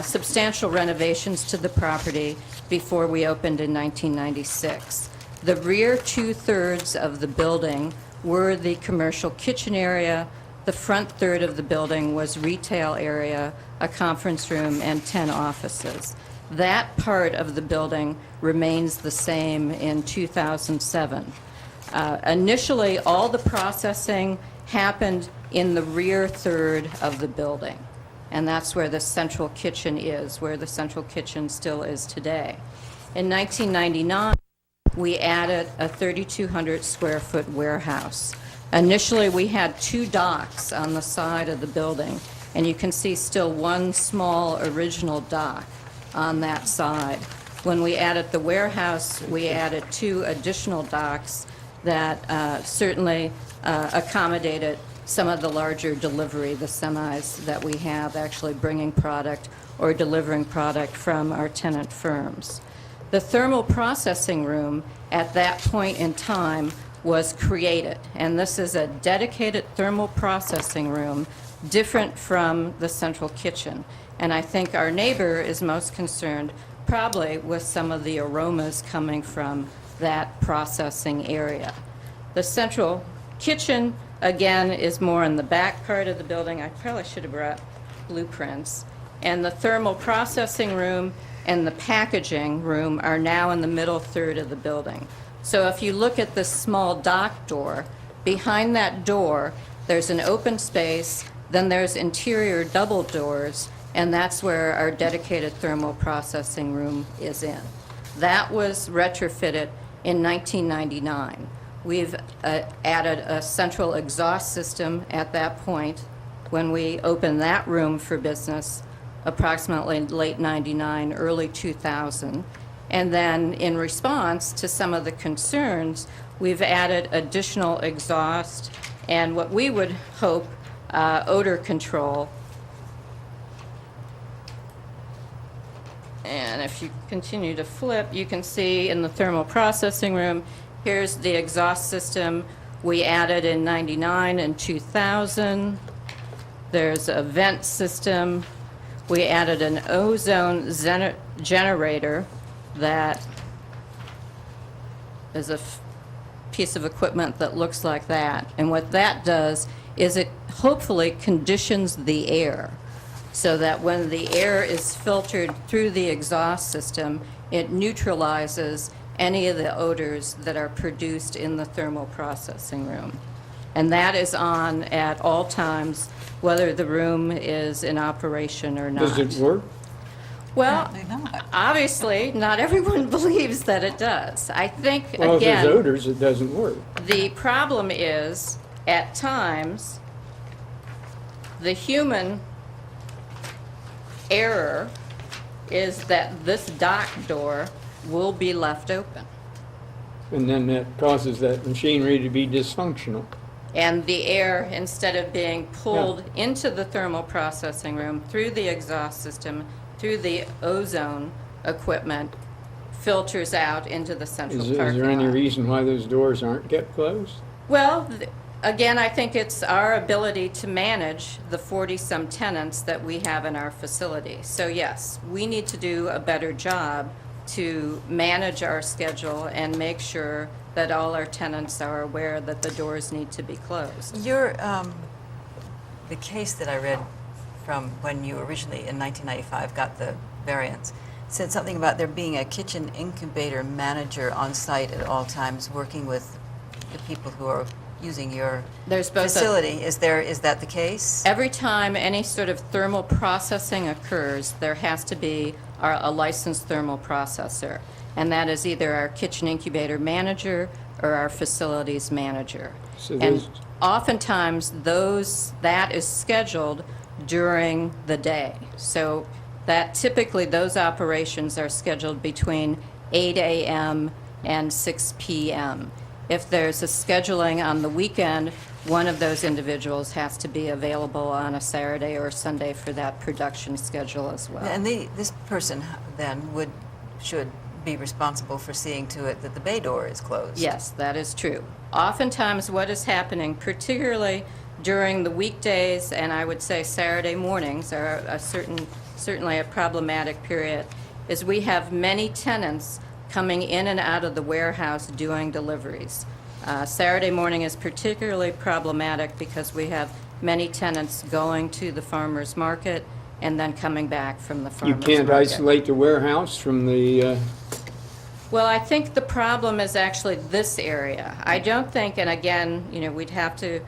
substantial renovations to the property before we opened in 1996. The rear two-thirds of the building were the commercial kitchen area. The front third of the building was retail area, a conference room, and 10 offices. That part of the building remains the same in 2007. Initially, all the processing happened in the rear third of the building, and that's where the central kitchen is, where the central kitchen still is today. In 1999, we added a 3,200 square foot warehouse. Initially, we had two docks on the side of the building, and you can see still one small original dock on that side. When we added the warehouse, we added 2 additional docks that certainly accommodated some of the larger delivery, the semis that we have actually bringing product or delivering product from our tenant firms. The thermal processing room at that point in time was created, and this is a dedicated thermal processing room, different from the central kitchen. And I think our neighbor is most concerned probably with some of the aromas coming from that processing area. The central kitchen, again, is more in the back part of the building. I probably should have brought blueprints. And the thermal processing room and the packaging room are now in the middle third of the building. So if you look at this small dock door, behind that door, there's an open space, then there's interior double doors, and that's where our dedicated thermal processing room is in. That was retrofitted in 1999. We've added a central exhaust system at that point when we opened that room for business, approximately late 99, early 2000. And then in response to some of the concerns, we've added additional exhaust and what we would hope odor control. And if you continue to flip, you can see in the thermal processing room, here's the exhaust system we added in 99 and 2000. There's a vent system. We added an ozone generator that is a piece of equipment that looks like that. And what that does is it hopefully conditions the air so that when the air is filtered through the exhaust system, it neutralizes any of the odors that are produced in the thermal processing room. And that is on at all times, whether the room is in operation or not. Does it work? Well, Apparently not. obviously, not everyone believes that it does. I think, Well, if there's again, odors, it doesn't work. the problem is, at times, the human error is that this dock door will be left open. And then that causes that machinery to be dysfunctional. And the air, instead of being pulled into the thermal processing room through the exhaust system, through the ozone equipment, filters out into the central Is parking there any lot. reason why those doors aren't kept closed? Well, again, I think it's our ability to manage the 40-some tenants that we have in our facility. So yes, we need to do a better job to manage our schedule and make sure that all our tenants are aware that the doors need to be closed. Your, the case that I read from when you originally, in 1995, got the variance, said something about there being a kitchen incubator manager on site at all times, working with the people who are using your There's both a- facility. Is that the case? Every time any sort of thermal processing occurs, there has to be a licensed thermal processor, and that is either our kitchen incubator manager or our facilities manager. So And those- oftentimes, that is scheduled during the day. So that typically, those operations are scheduled between 8 a.m. and 6 p.m. If there's a scheduling on the weekend, one of those individuals has to be available on a Saturday or Sunday for that production schedule as well. And this person then should be responsible for seeing to it that the bay door is closed. Yes, that is true. Oftentimes, what is happening, particularly during the weekdays, and I would say Saturday mornings are certainly a problematic period, is we have many tenants coming in and out of the warehouse doing deliveries. Saturday morning is particularly problematic because we have many tenants going to the farmer's market and then coming back from the You farmer's can't market. isolate the warehouse from the, Well, I think the problem is actually this area. I don't think, and again, we'd have to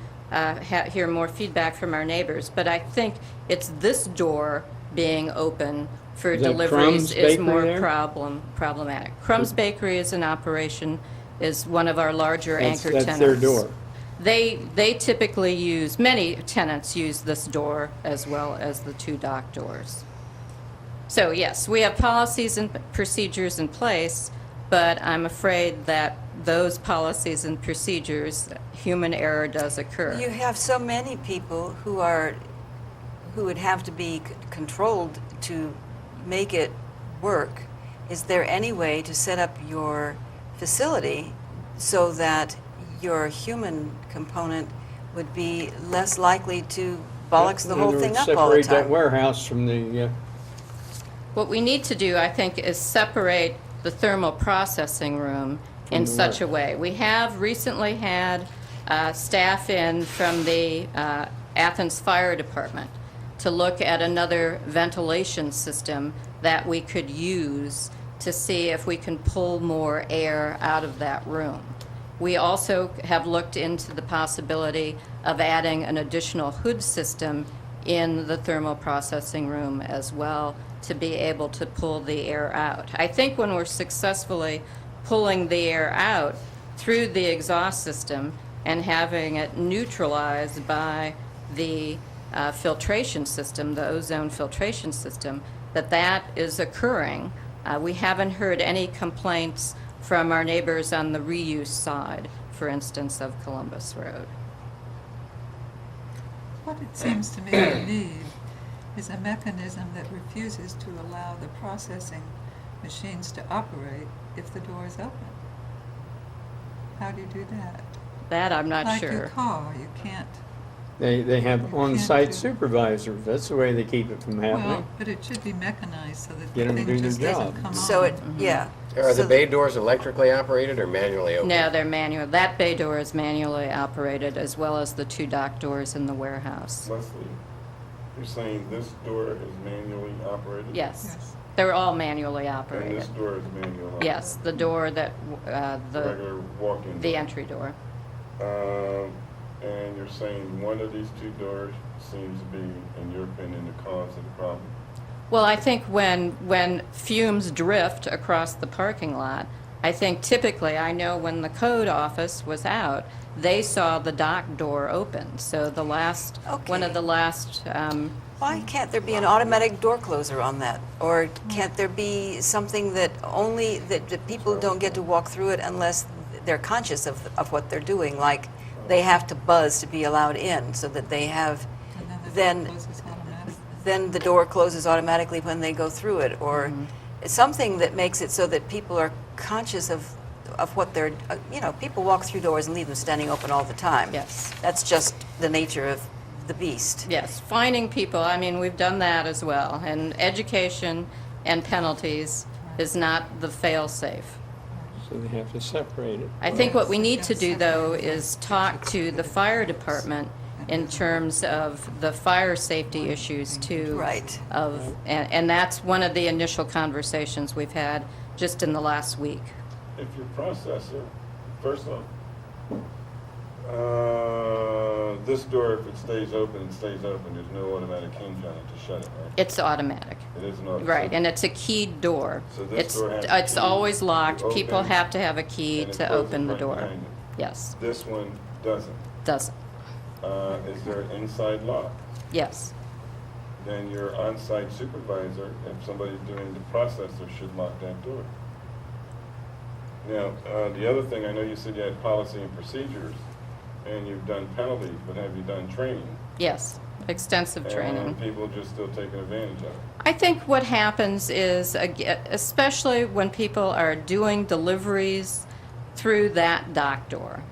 hear more feedback from our neighbors, but I think it's this door being open for Is that deliveries Crumb's is Bakery more there? problematic. Crumb's Bakery is in operation, is one of our larger that's anchor tenants. their door. They typically many tenants use this door as well as the 2 dock doors. So yes, we have policies and procedures in place, but I'm afraid that those policies and procedures, human error does occur. You have so many people who would have to be controlled to make it work. Is there any way to set up your facility so that your human component would be less likely to bollocks the whole thing up all the Separate that time? warehouse from the, What we need to do, I think, is separate the thermal processing room in the such a work. way. We have recently had staff in from the Athens Fire Department to look at another ventilation system that we could use to see if we can pull more air out of that room. We also have looked into the possibility of adding an additional hood system in the thermal processing room as well to be able to pull the air out. I think when we're successfully pulling the air out through the exhaust system and having it neutralized by the filtration system, the ozone filtration system, that is occurring. We haven't heard any complaints from our neighbors on the reuse side, for instance, of Columbus Road. What it seems to me we need is a mechanism that refuses to allow the processing machines to operate if the door is open. How do you do that? That I'm not Like sure. your car, you can't, they have You can't on-site do- supervisors. That's the way they keep it from well, happening. but it should be mechanized so that Get the 'em to thing do their just doesn't job. come on. So it, yeah. Are So the bay doors electrically operated or manually open? No, they're manual. That bay door is manually operated, as well as the two dock doors in the warehouse. Leslie, you're saying this door is manually operated? Yes, Yes. they're all manually And operated. this door is manual operated? Yes, the door that, the Regular walk-in the door. entry door. And you're saying one of these two doors seems to be, in your opinion, the cause of the problem? Well, I think when fumes drift across the parking lot, I think typically, I know when the code office was out, they saw the dock door open. So the last, one Okay. of the last, Why can't there be an automatic door closer on that? Or can't there be something that only, that people don't get to walk through it unless they're conscious of what they're doing? Like, they have to buzz to be allowed in, so that they have, And then the then- door closes automatically. then the door closes automatically when they go through it? Or something that makes it so that people are conscious of what they're, people walk through doors and leave them standing open all the time. Yes. That's just the nature of the beast. yes, fining people, I mean, we've done that as well. And education and penalties is not the fail-safe. So they have to separate it. I think what we need to do, though, is talk to the fire department in terms of the fire safety issues, too. Right. And that's one of the initial conversations we've had just in the last week. If your processor, first off, this door, if it stays open, it stays open. There's no automatic hinge on it to shut it, right? It's automatic. It is not. Right, and it's a keyed door. So this It's door has a It's key always locked. to People open, have to have a key and it to closes open the right door. behind it. Yes, This one doesn't. doesn't. Is there an inside lock? Yes, Then your on-site supervisor, if somebody's doing the processor, should lock that door. Now, the other thing, I know you said you had policy and procedures, and you've done penalties, but have you done training? yes, extensive training. And people just still taking advantage of it. I think what happens is, especially when people are doing deliveries through that dock door,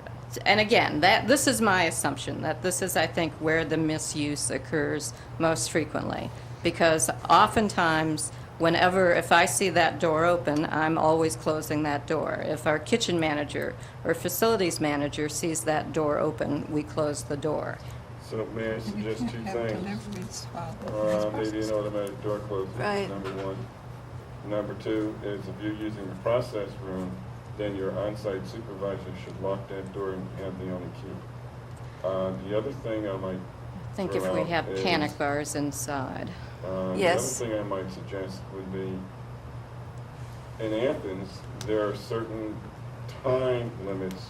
and again, this is my assumption, that this is, I think, where the misuse occurs most frequently. Because oftentimes, if I see that door open, I'm always closing that door. If our kitchen manager or facilities manager sees that door open, we close the door. So may I And you suggest can't two have things? deliveries while the Maybe an automatic door closer, Right. number one. Number two is if you're using the process room, then your on-site supervisor should lock that door and have the only key. The other thing I might I think if throw we out have is, panic bars inside. Yes. The other thing I might suggest would be, in Athens, there are certain time limits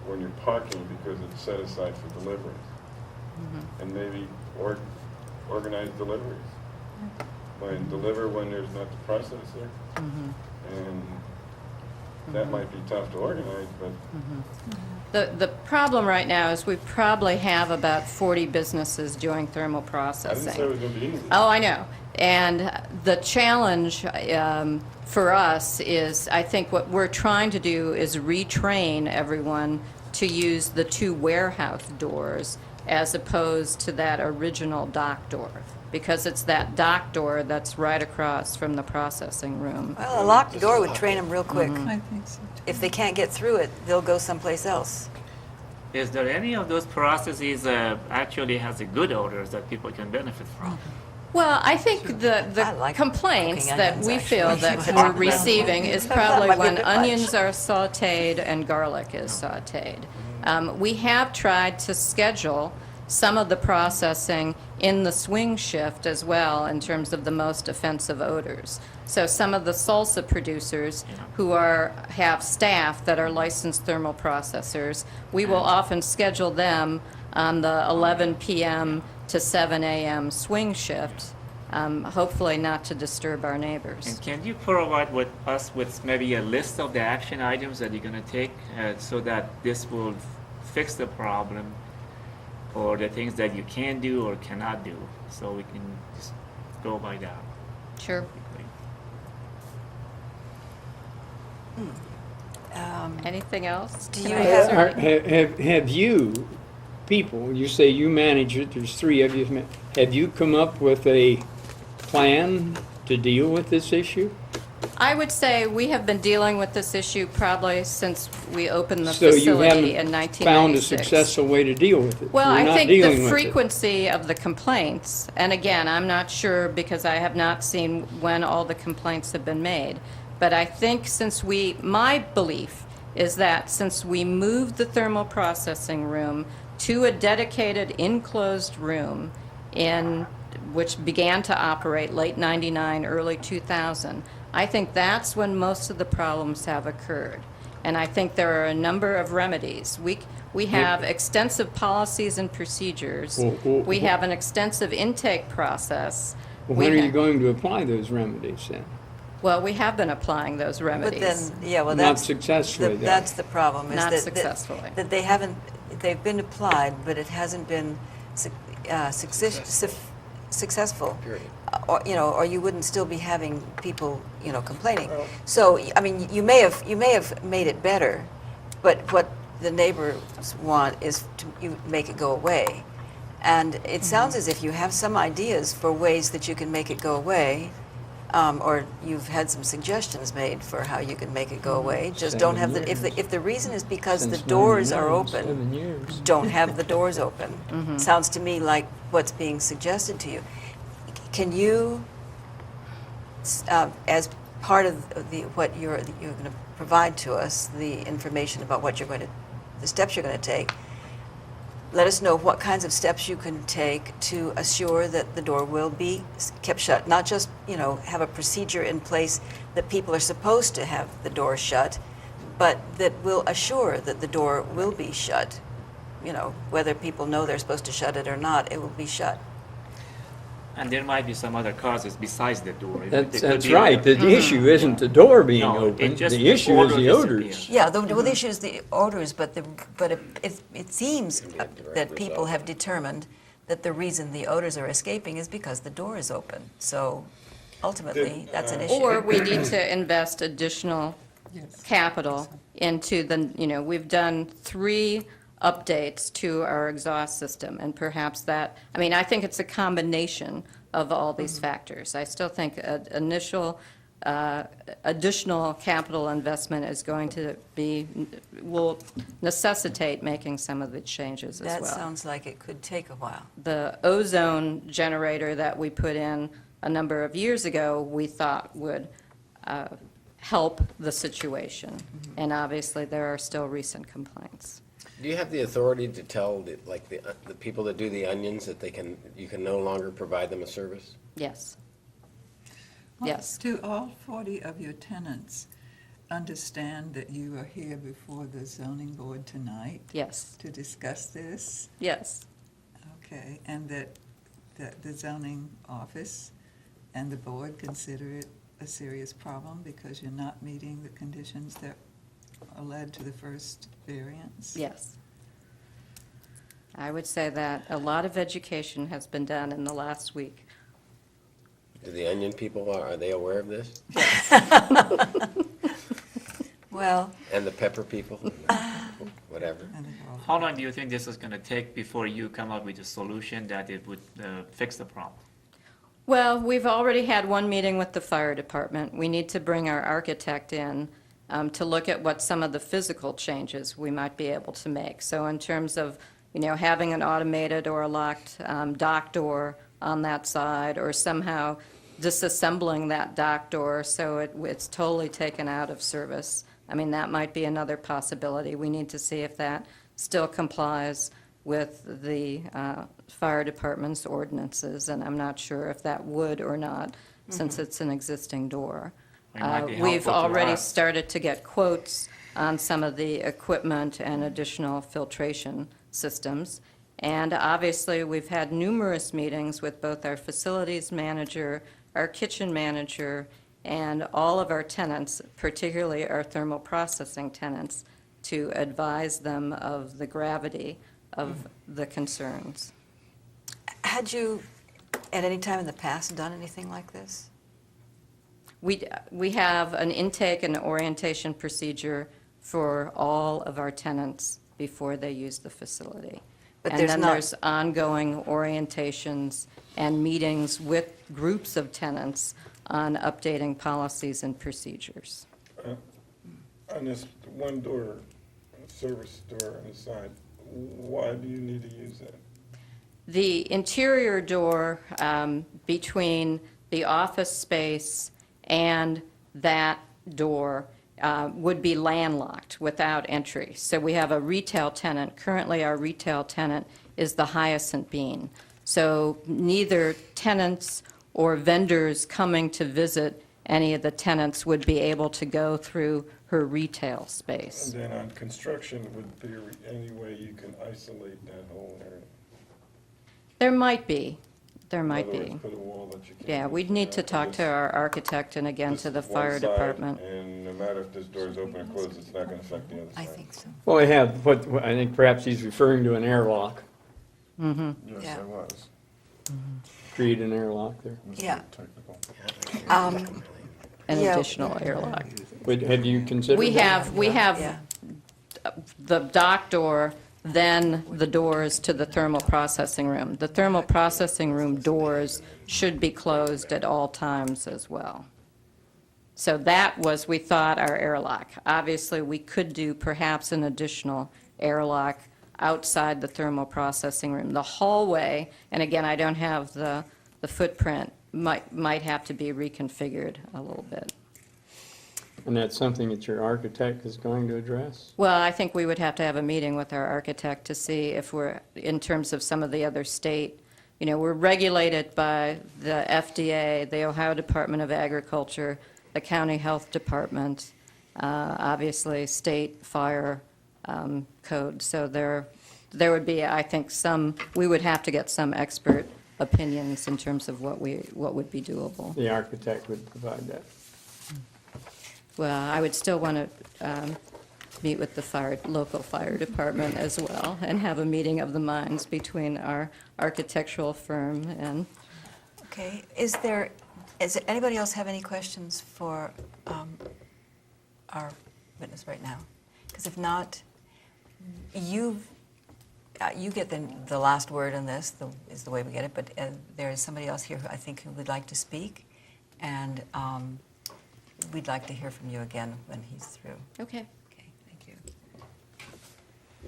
when you're parking because it's set aside for deliveries. And maybe organize deliveries. and deliver when there's not the processor. And that might be tough to organize, but The problem right now is we probably have about 40 businesses doing thermal I didn't processing. say it was gonna be easy. Oh, I know. And the challenge for us is, I think what we're trying to do is retrain everyone to use the two warehouse doors as opposed to that original dock door, because it's that dock door that's right across from the processing room. Well, a locked door would train them real quick. I think so, too. If they can't get through it, they'll go someplace else. Is there any of those processes actually has a good odors that people can benefit from? Well, I think I the like complaints cooking that onions, we feel actually. that we're receiving is probably Might be a when bit much. onions are sautéed and garlic is sautéed. We have tried to schedule some of the processing in the swing shift as well in terms of the most offensive odors. So some of the salsa producers who have staff that are licensed thermal processors, we will often schedule them on the 11 p.m. to 7 a.m. swing shift, hopefully not to disturb our neighbors. And can you provide with us with maybe a list of the action items that you're going to take so that this will fix the problem, or the things that you can do or cannot do, so we can just go by that Sure. quickly? Anything else? Do Can you I have- answer? Have you, people, you say you manage it, there's three of you, have you come up with a plan to deal with this issue? I would say we have been dealing with this issue probably since we opened the So you facility in haven't 1996. found a successful way to deal with it? Well, You're I not think dealing the with it. frequency of the complaints, and again, I'm not sure because I have not seen when all the complaints have been made, but I think my belief is that since we moved the thermal processing room to a dedicated enclosed room which began to operate late 99, early 2000, I think that's when most of the problems have occurred. And I think there are a number of remedies. We have extensive policies and procedures. We have an extensive intake process. Well, We when are ha- you going to apply those remedies then? Well, we have been applying those But remedies. then, yeah, well, Not that's, successfully, though. that's the problem. Is Not that- successfully. That they've been applied, but it hasn't been successful. Period. Or you wouldn't still be having people, complaining. So, I mean, you may have made it better, but what the neighbors want is you make it go away. And it sounds as if you have some ideas for ways that you can make it go away, or you've had some suggestions made for how you can make it go away. Just don't have if the reason is because the Since Mm-hmm. doors are 99, open, 7 years. don't have the doors open. Sounds to me like what's being suggested to you. Can you, as part of what you're going to provide to us, the information about what the steps you're going to take, let us know what kinds of steps you can take to assure that the door will be kept shut. Not just, have a procedure in place that people are supposed to have the door shut, but that will assure that the door will be shut. Whether people know they're supposed to shut it or not, it will be shut. And there might be some other causes besides the door. That's right. The issue isn't the door being No, open. it just The the issue is odor the odors. disappears. Yeah, the issue is the odors, but it seems Can be a direct that people result. have determined that the reason the odors are escaping is because the door is open. So ultimately, that's an issue. Or we need to invest additional Yes. capital into we've done 3 updates to our exhaust system, and perhaps I think it's a combination of all these factors. I still think additional capital investment is going to will necessitate making some of the changes as well. That sounds like it could take a while. The ozone generator that we put in a number of years ago, we thought would help the situation. And obviously, there are still recent complaints. Do you have the authority to tell the people that do the onions that you can no longer provide them a service? Yes. Well, Yes. Do all 40 of your tenants understand that you are here before the zoning board tonight Yes. to discuss this? Yes. Okay, and that the zoning office and the board consider it a serious problem because you're not meeting the conditions that led to the first variance? Yes. I would say that a lot of education has been done in the last week. Do the onion people, are they aware of this? Well, And the pepper people? Whatever. And they're all- How long do you think this is going to take before you come up with a solution that it would fix the problem? Well, we've already had one meeting with the fire department. We need to bring our architect in to look at what some of the physical changes we might be able to make. So in terms of, having an automated or a locked dock door on that side, or somehow disassembling that dock door so it's totally taken out of service. I mean, that might be another possibility. We need to see if that still complies with the fire department's ordinances, and I'm not sure if that would or not, since it's an existing door. It might be We've helpful to already us. started to get quotes on some of the equipment and additional filtration systems. And obviously, we've had numerous meetings with both our facilities manager, our kitchen manager, and all of our tenants, particularly our thermal processing tenants, to advise them of the gravity of the concerns. had you, at any time in the past, done anything like this? We have an intake and orientation procedure for all of our tenants before they use the facility. But And there's then not- there's ongoing orientations and meetings with groups of tenants on updating policies and procedures. On this one door, service door on the side, why do you need to use that? The interior door between the office space and that door would be landlocked without entry. So we have a retail tenant. Currently, our retail tenant is the Hyacinth Bean. So neither tenants or vendors coming to visit any of the tenants would be able to go through her retail space. And then on construction, would there be any way you can isolate that whole area? There might be. There might In other be. words, put a wall that you can't. Yeah, get we'd need to around. talk to our architect and again This to the is one fire side, department. And no matter if this door is open or closed, it's not going to affect the other I side. think so. Well, they have, what, I think perhaps he's referring to an airlock, Yes, Yeah. I was. create an airlock there. It was Yeah. technical. An Yeah. additional airlock. Had you considered We that? have Yeah. the dock door, then the doors to the thermal processing room. The thermal processing room doors should be closed at all times as well. So that was, we thought, our airlock. Obviously, we could do perhaps an additional airlock outside the thermal processing room. The hallway, and again, I don't have the footprint, might have to be reconfigured a little bit. And that's something that your architect is going to address? Well, I think we would have to have a meeting with our architect to see if we're, in terms of some of the other state, we're regulated by the FDA, the Ohio Department of Agriculture, the County Health Department, obviously, state fire code. So there would be, I think, we would have to get some expert opinions in terms of what would be doable. The architect would provide that. Well, I would still want to meet with the local fire department as well, and have a meeting of the minds between our architectural firm and, Okay, does anybody else have any questions for our witness right now? Because if not, you get the last word on this, is the way we get it, but there is somebody else here who I think who would like to speak, and we'd like to hear from you again when he's through. okay. Okay, thank you.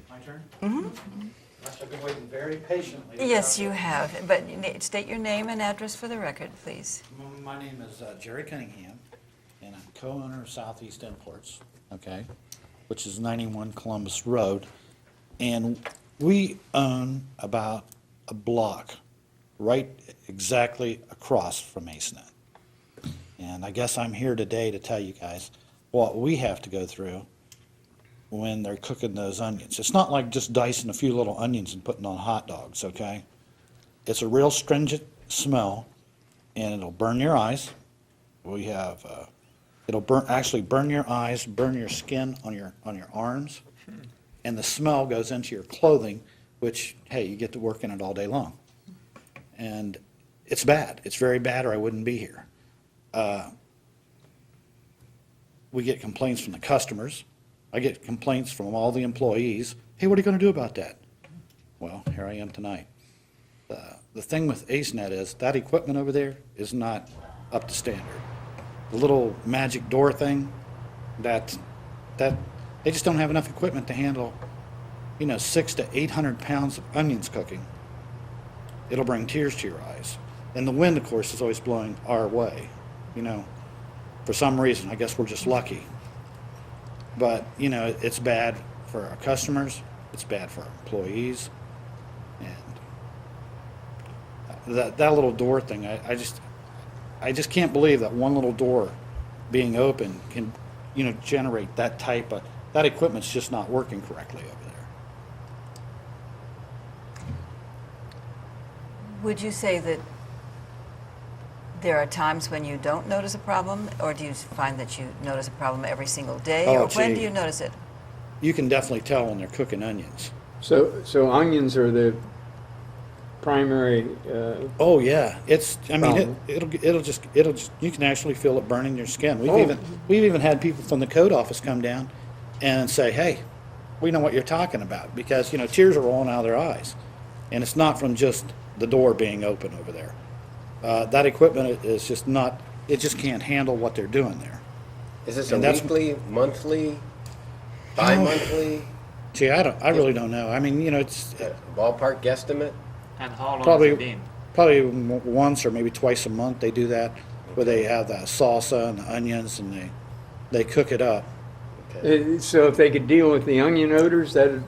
My turn? Mm-hmm. Gosh, I've been waiting very patiently. Yes, you have, but state your name and address for the record, please. My name is Jerry Cunningham, and I'm co-owner of Southeast Imports, okay, which is 91 Columbus Road. And we own about a block right exactly across from AceNet. And I guess I'm here today to tell you guys what we have to go through when they're cooking those onions. It's not like just dicing a few little onions and putting on hot dogs, okay? It's a real stringent smell, and it'll burn your eyes. We have, it'll actually burn your eyes, burn your skin on your arms, and the smell goes into your clothing, which, hey, you get to work in it all day long. And it's bad. It's very bad, or I wouldn't be here. We get complaints from the customers. I get complaints from all the employees. Hey, what are you going to do about that? Well, here I am tonight. The thing with AceNet is that equipment over there is not up to standard. The little magic door thing, that they just don't have enough equipment to handle, 600 to 800 pounds of onions cooking. It'll bring tears to your eyes. And the wind, of course, is always blowing our way. For some reason, I guess we're just lucky. But, it's bad for our customers, it's bad for our employees, and that little door thing, I just can't believe that one little door being open can, generate that type of, that equipment's just not working correctly over there. Would you say that there are times when you don't notice a problem, or do you find that you notice a problem every single day? Oh, Or when gee. do you notice it? You can definitely tell when they're cooking onions. So onions are the primary, Oh, yeah, Problem. it'll just, you can actually feel it burning your skin. Oh. We've even had people from the code office come down and say, hey, we know what you're talking about, because, tears are rolling out of their eyes. And it's not from just the door being open over there. That equipment is just not, it just can't handle what they're doing there. Is this a And that's- weekly, monthly, bi-monthly, Gee, I really don't know. I mean, it's ballpark guesstimate? And how long has probably, it been? once or maybe twice a month they do that, where they have the salsa and the onions and they cook it up. so if they could deal with the onion odors, that'd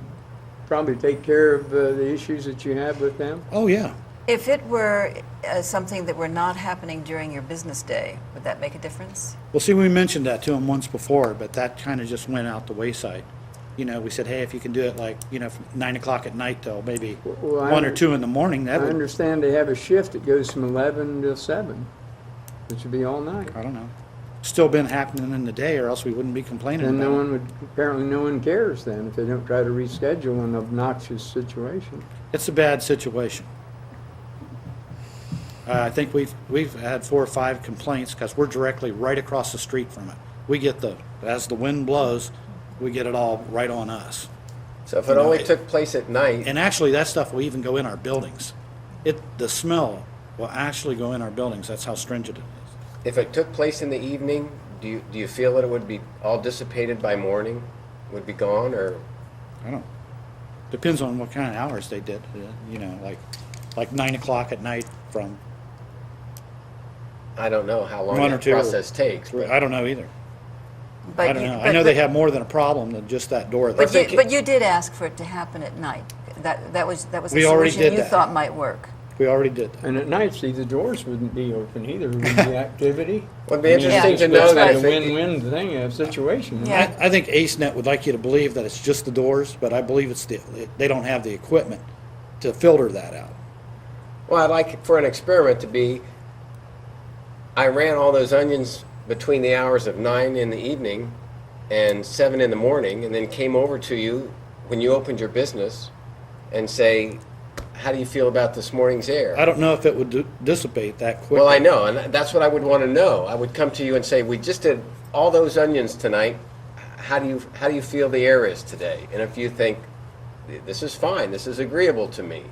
probably take care of the issues that you have with them? Oh, yeah. If it were something that were not happening during your business day, would that make a difference? Well, see, we mentioned that to them once before, but that kind of just went out the wayside. We said, hey, if you can do it like, from 9 o'clock at night till maybe Well, 1 or 2 in the morning, I that would, understand they have a shift that goes from 11 to 7, which would be all night. I don't know, still been happening in the day, or else we wouldn't be complaining Then about it. apparently no one cares then if they don't try to reschedule an obnoxious situation. It's a bad situation. I think we've had 4 or 5 complaints, because we're directly right across the street from it. We get as the wind blows, we get it all right on us. So if it only took place at night, And actually, that stuff will even go in our buildings. The smell will actually go in our buildings. That's how stringent it is. if it took place in the evening, do you feel that it would be all dissipated by morning? Would be gone, or? I don't, depends on what kind of hours they did, like 9 o'clock at night from, I don't know how long 1 or that 2. process takes. but- I don't know either. But I don't you- know. but- I know they but- have more than a problem than just that door. But there. you did ask for it to happen at night. That was a We already solution did you that. thought might work. We already did that. And at night, see, the doors wouldn't be open either, would be activity. Would be interesting Yeah. to It's know like that a if it, win-win thing, a situation. Yeah. I think AceNet would like you to believe that it's just the doors, but I believe they don't have the equipment to filter that out. well, I'd like for an experiment to be, I ran all those onions between the hours of 9 in the evening and 7 in the morning, and then came over to you when you opened your business and say, how do you feel about this morning's air? I don't know if it would dissipate that quickly. Well, I know, and that's what I would want to know. I would come to you and say, we just did all those onions tonight. How do you feel the air is today? And if you think, this is fine, this is agreeable to me,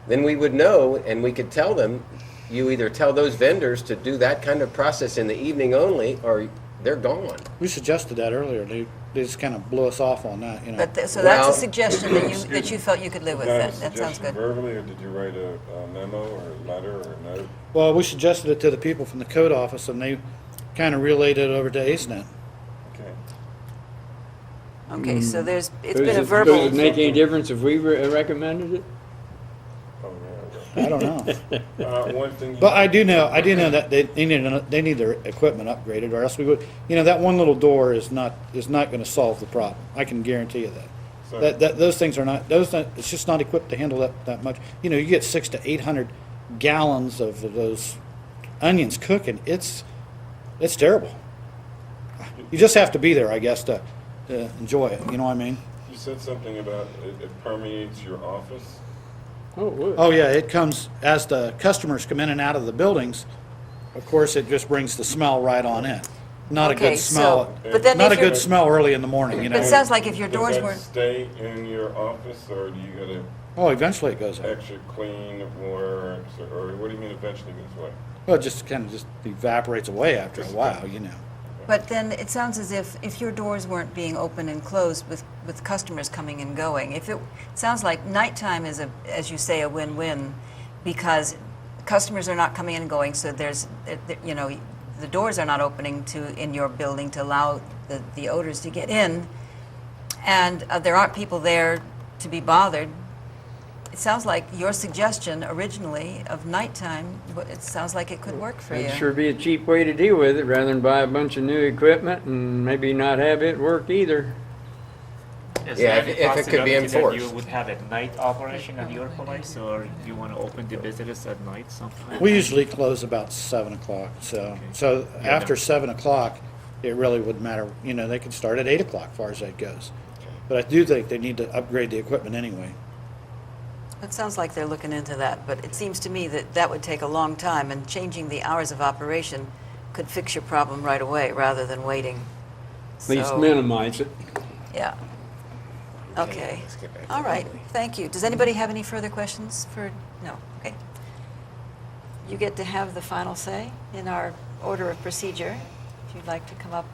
then we would know, and we could tell them, you either tell those vendors to do that kind of process in the evening only, or they're gone. We suggested that earlier. They just kind of blew us off on that, But so that's Well- a suggestion that you felt you could live with. Was that a That sounds suggestion good. verbally, or did you write a memo or a letter or a note? Well, we suggested it to the people from the code office, and they kind of relayed it over to AceNet. Okay. Okay, so it's Does been a it verbal. make any difference if we recommended it? Oh, yeah. I don't know. One thing. But I do know that they need their equipment upgraded, or else we would, that one little door is not going to solve the problem. I can guarantee you that. So- Those things are not, it's just not equipped to handle that much. You get 600 to 800 gallons of those onions cooking, it's terrible. You just have to be there, I guess, to enjoy it, you know what I mean? You said something about it permeates your office. Oh, it would. Oh, yeah, it comes, as the customers come in and out of the buildings, of course, it just brings the smell right on in. Not a Okay, good smell, but then not a if you're- good smell early in the morning, you But it know? sounds like if your Does doors that weren't, stay in your office, or do you gotta Oh, eventually it goes away. extra clean, or what do you mean eventually goes away? Well, it just kind of just evaporates away after a while, you know? but then it sounds as if your doors weren't being open and closed with customers coming and going. If it sounds like nighttime is as you say, a win-win, because customers are not coming and going, so there's, you know, the doors are not opening in your building to allow the odors to get in, and there aren't people there to be bothered. It sounds like your suggestion originally of nighttime, it sounds like it could work for you. That'd sure be a cheap way to deal with it, rather than buy a bunch of new equipment and maybe not have it work either. Is Yeah, there any if it could be possibility that enforced. you would have a night operation at your place, or you want to open the business at night sometime? We usually close about 7 o'clock, so after 7 o'clock, it really wouldn't matter, you know, they could start at 8 o'clock, as far as that goes. But I do think they need to upgrade the equipment anyway. It sounds like they're looking into that, but it seems to me that that would take a long time, and changing the hours of operation could fix your problem right away rather than waiting. At least So, minimize it. yeah. Okay. Let's get back to All right, Emily. thank you. Does anybody have any further questions for, no, okay. You get to have the final say in our order of procedure, if you'd like to come up.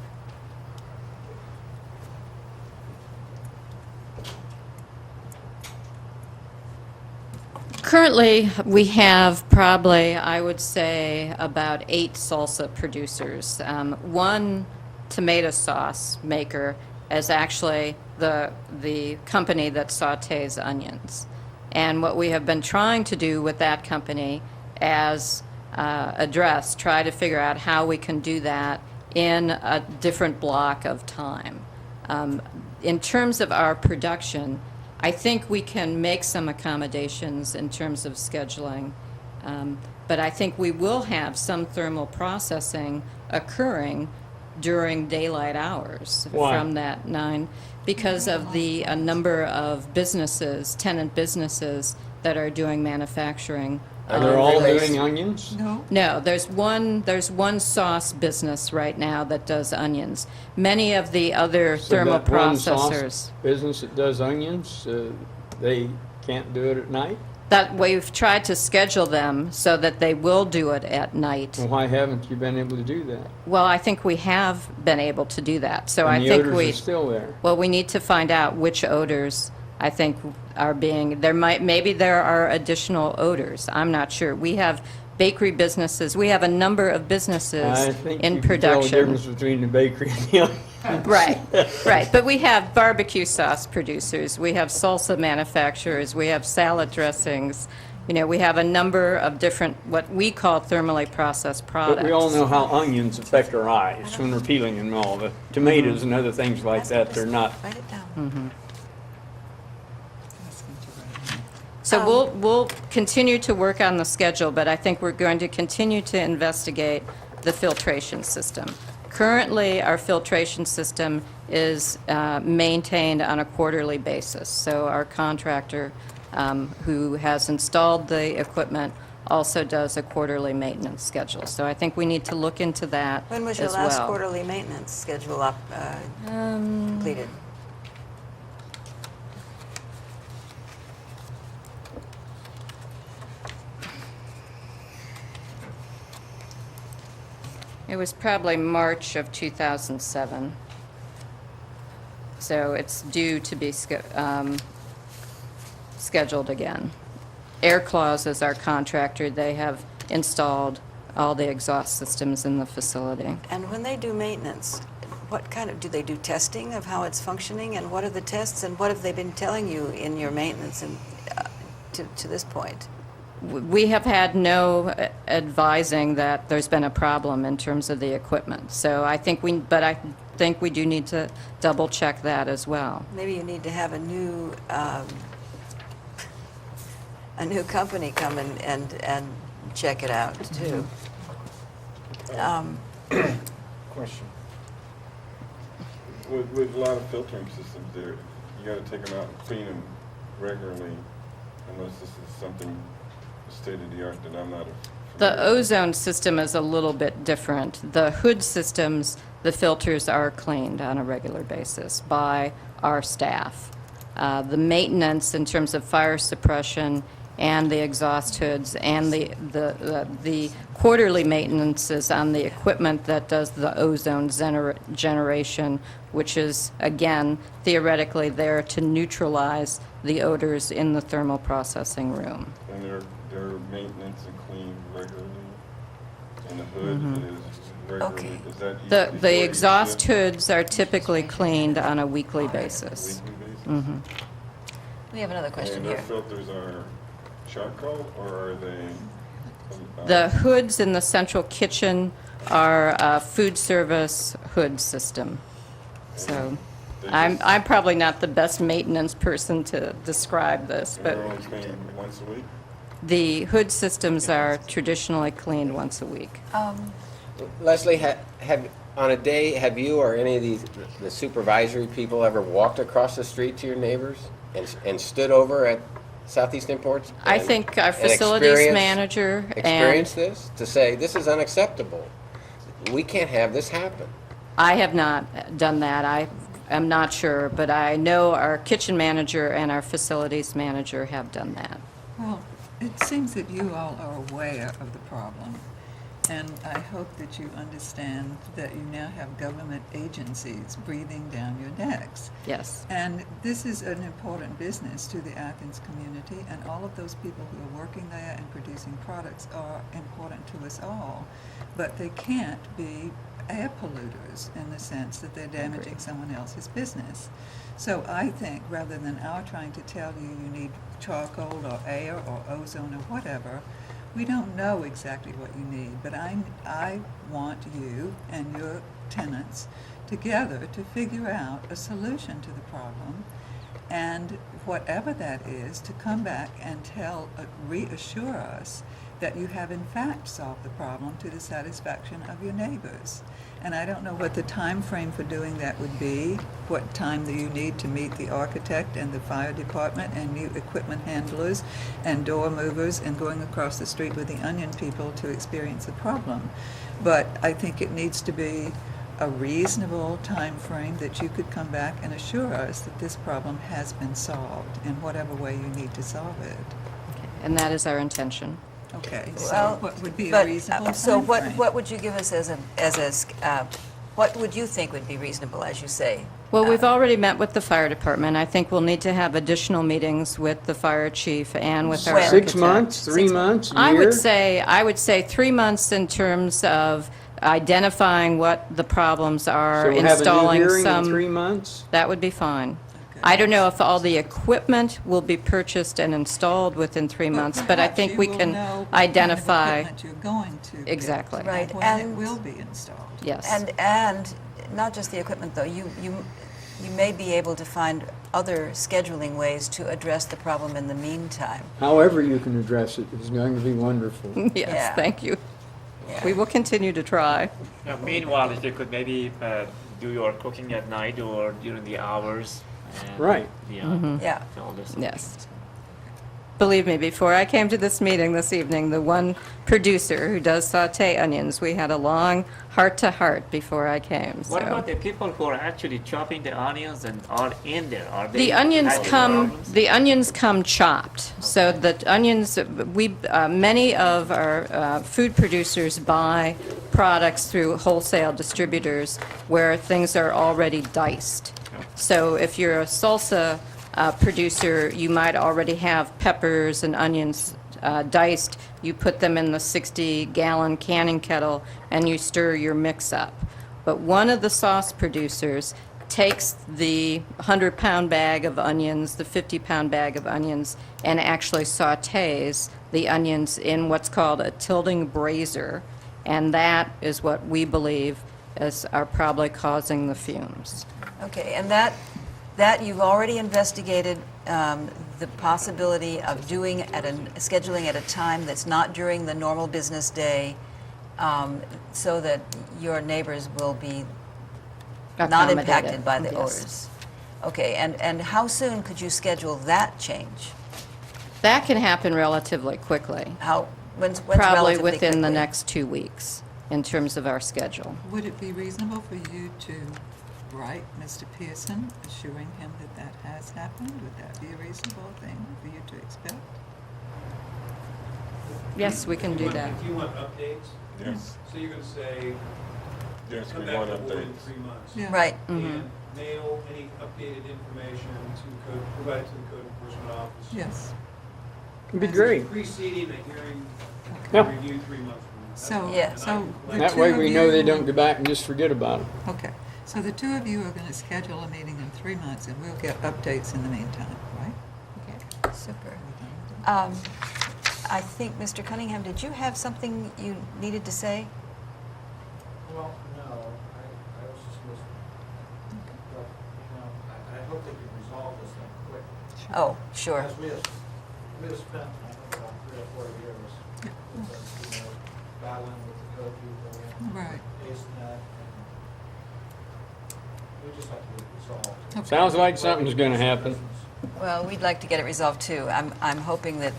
Currently, we have probably, I would say, about 8 salsa producers. One tomato sauce maker is actually the company that sautés onions. And what we have been trying to do with that company as address, try to figure out how we can do that in a different block of time. In terms of our production, I think we can make some accommodations in terms of scheduling, but I think we will have some thermal processing occurring during daylight hours Why? from that 9, because of the number of businesses, tenant businesses that are doing manufacturing. They're all Relays. doing onions? No, there's one sauce business right now that does onions. Many of the other So thermal that one sauce processors. business that does onions, they can't do it at night? That we've tried to schedule them so that they will do it at night. Well, why haven't you been able to do that? Well, I think we have been able to do that. So I And the think odors we, are still there. well, we need to find out which odors I think are being, maybe there are additional odors. I'm not sure. We have bakery businesses. We have a number of businesses I think in you can tell the production. difference between the bakery and the onion. Right, right. But we have barbecue sauce producers, we have salsa manufacturers, we have salad dressings. You know, we have a number of different, what we call thermally processed products. But we all know how onions affect our eyes when we're peeling and all. The tomatoes and other things like that, they're not. Write it down. Mm-hmm. Ask him to write it down. So we'll continue to work on the schedule, but I think we're going to continue to investigate the filtration system. Currently, our filtration system is maintained on a quarterly basis. So our contractor who has installed the equipment also does a quarterly maintenance schedule. So I think we need to look into that as well. When was your last quarterly maintenance schedule completed? It was probably March of 2007. So it's due to be scheduled again. Air Clause is our contractor. They have installed all the exhaust systems in the facility. And when they do maintenance, what kind of, do they do testing of how it's functioning? And what are the tests, and what have they been telling you in your maintenance and to this point? We have had no advising that there's been a problem in terms of the equipment. So I think I think we do need to double check that as well. Maybe you need to have a new company come and check it out too. Question. With a lot of filtering systems there, you gotta take them out and clean them regularly, unless this is something state-of-the-art that I'm not The familiar with. ozone system is a little bit different. The hood systems, the filters are cleaned on a regular basis by our staff. The maintenance in terms of fire suppression and the exhaust hoods and the quarterly maintenances on the equipment that does the ozone generation, which is, again, theoretically there to neutralize the odors in the thermal processing room. And their maintenance and clean regularly, and the hood is regularly, Okay. is that each The before each exhaust shift? hoods are typically cleaned on a weekly basis. Weekly basis? We have another question And here. their filters are charcoal, or are they? The hoods in the central kitchen are a food service hood system. So I'm probably not the best maintenance person to describe this, And but they're only cleaned once a week? the hood systems are traditionally cleaned once a week. Leslie, on a day, have you or any of the supervisory people ever walked across the street to your neighbors and stood over at Southeast Imports? I and- think our and facilities experienced- manager and Experienced this, to say, this is unacceptable. We can't have this happen. I have not done that. I am not sure, but I know our kitchen manager and our facilities manager have done that. Well, it seems that you all are aware of the problem, and I hope that you understand that you now have government agencies breathing down your necks. Yes. And this is an important business to the Athens community, and all of those people who are working there and producing products are important to us all. But they can't be air polluters in the sense that they're damaging someone else's business. So I think rather than our trying to tell you you need charcoal or air or ozone or whatever, we don't know exactly what you need, but I want you and your tenants together to figure out a solution to the problem, and whatever that is, to come back and reassure us that you have in fact solved the problem to the satisfaction of your neighbors. And I don't know what the time frame for doing that would be, what time do you need to meet the architect and the fire department and new equipment handlers and door movers and going across the street with the onion people to experience the problem. But I think it needs to be a reasonable time frame that you could come back and assure us that this problem has been solved in whatever way you need to solve it. And that is our intention. Okay, so Well, what would be a but, reasonable so timeframe? what would you give us what would you think would be reasonable, as you say? Well, we've already met with the fire department. I think we'll need to have additional meetings with the fire chief and with our When? architect. 6 months, 3 months, a I year? would say 3 months in terms of identifying what the problems are, So we'll have a new installing hearing in 3 some. months? That would be fine. Okay. I don't know if all the equipment will be purchased and installed within 3 months, but I perhaps think you we will can know what identify. kind of equipment you're going to get Exactly. Right, and when it and- will be installed. Yes. And not just the equipment, though, you may be able to find other scheduling ways to address the problem in the meantime. However you can address it is going to be wonderful. Yes, Yeah. thank you. Yeah. We will continue to try. Now, meanwhile, if you could maybe do your cooking at night or during the hours. And, Right. Yeah. Yeah. All this. Yes. Believe me, before I came to this meeting this evening, the one producer who does saute onions, we had a long heart-to-heart before I came, so. What about the people who are actually chopping the onions and are in there? Are they The onions having come, problems? the onions come chopped. So the onions, many of our food producers buy products through wholesale distributors where things are already diced. So if you're a salsa producer, you might already have peppers and onions diced. You put them in the 60-gallon canning kettle and you stir your mix up. But one of the sauce producers takes the 100-pound bag of onions, the 50-pound bag of onions, and actually sautés the onions in what's called a tilting brazier, and that is what we believe are probably causing the fumes. Okay, and that you've already investigated the possibility of scheduling at a time that's not during the normal business day so that your neighbors will be not Accommodated, impacted by the yes. odors. Okay, and how soon could you schedule that change? That can happen relatively quickly, When's probably relatively within the quickly? next 2 weeks in terms of our schedule. Would it be reasonable for you to write Mr. Pearson, assuring him that that has happened? Would that be a reasonable thing for you to expect? Yes, we can do that. If you want updates, Yes, so you're going to say, yes, come we back want to the board in updates. 3 months. Yeah. Right. And mail any updated information provide it to the code enforcement office. Yes. It'd be great. Preceding a hearing Yeah. review 3 months from now. So, Yeah. And I so can the collect- That two way of we know they you- don't go back and just forget about it. Okay, so the two of you are going to schedule a meeting in 3 months, and we'll get updates in the meantime, right? Okay, super. Are we done with that? I think, Mr. Cunningham, did you have something you needed to say? Well, no, I was just listening. But, I hope they can resolve this thing quick. Oh, sure. Because we have spent, I think, about 3 or 4 years with us, battling with the code people and Right. AceNet, and we just have to get it resolved. Okay. Sounds like something's gonna happen. Well, we'd like to get it resolved too. I'm hoping that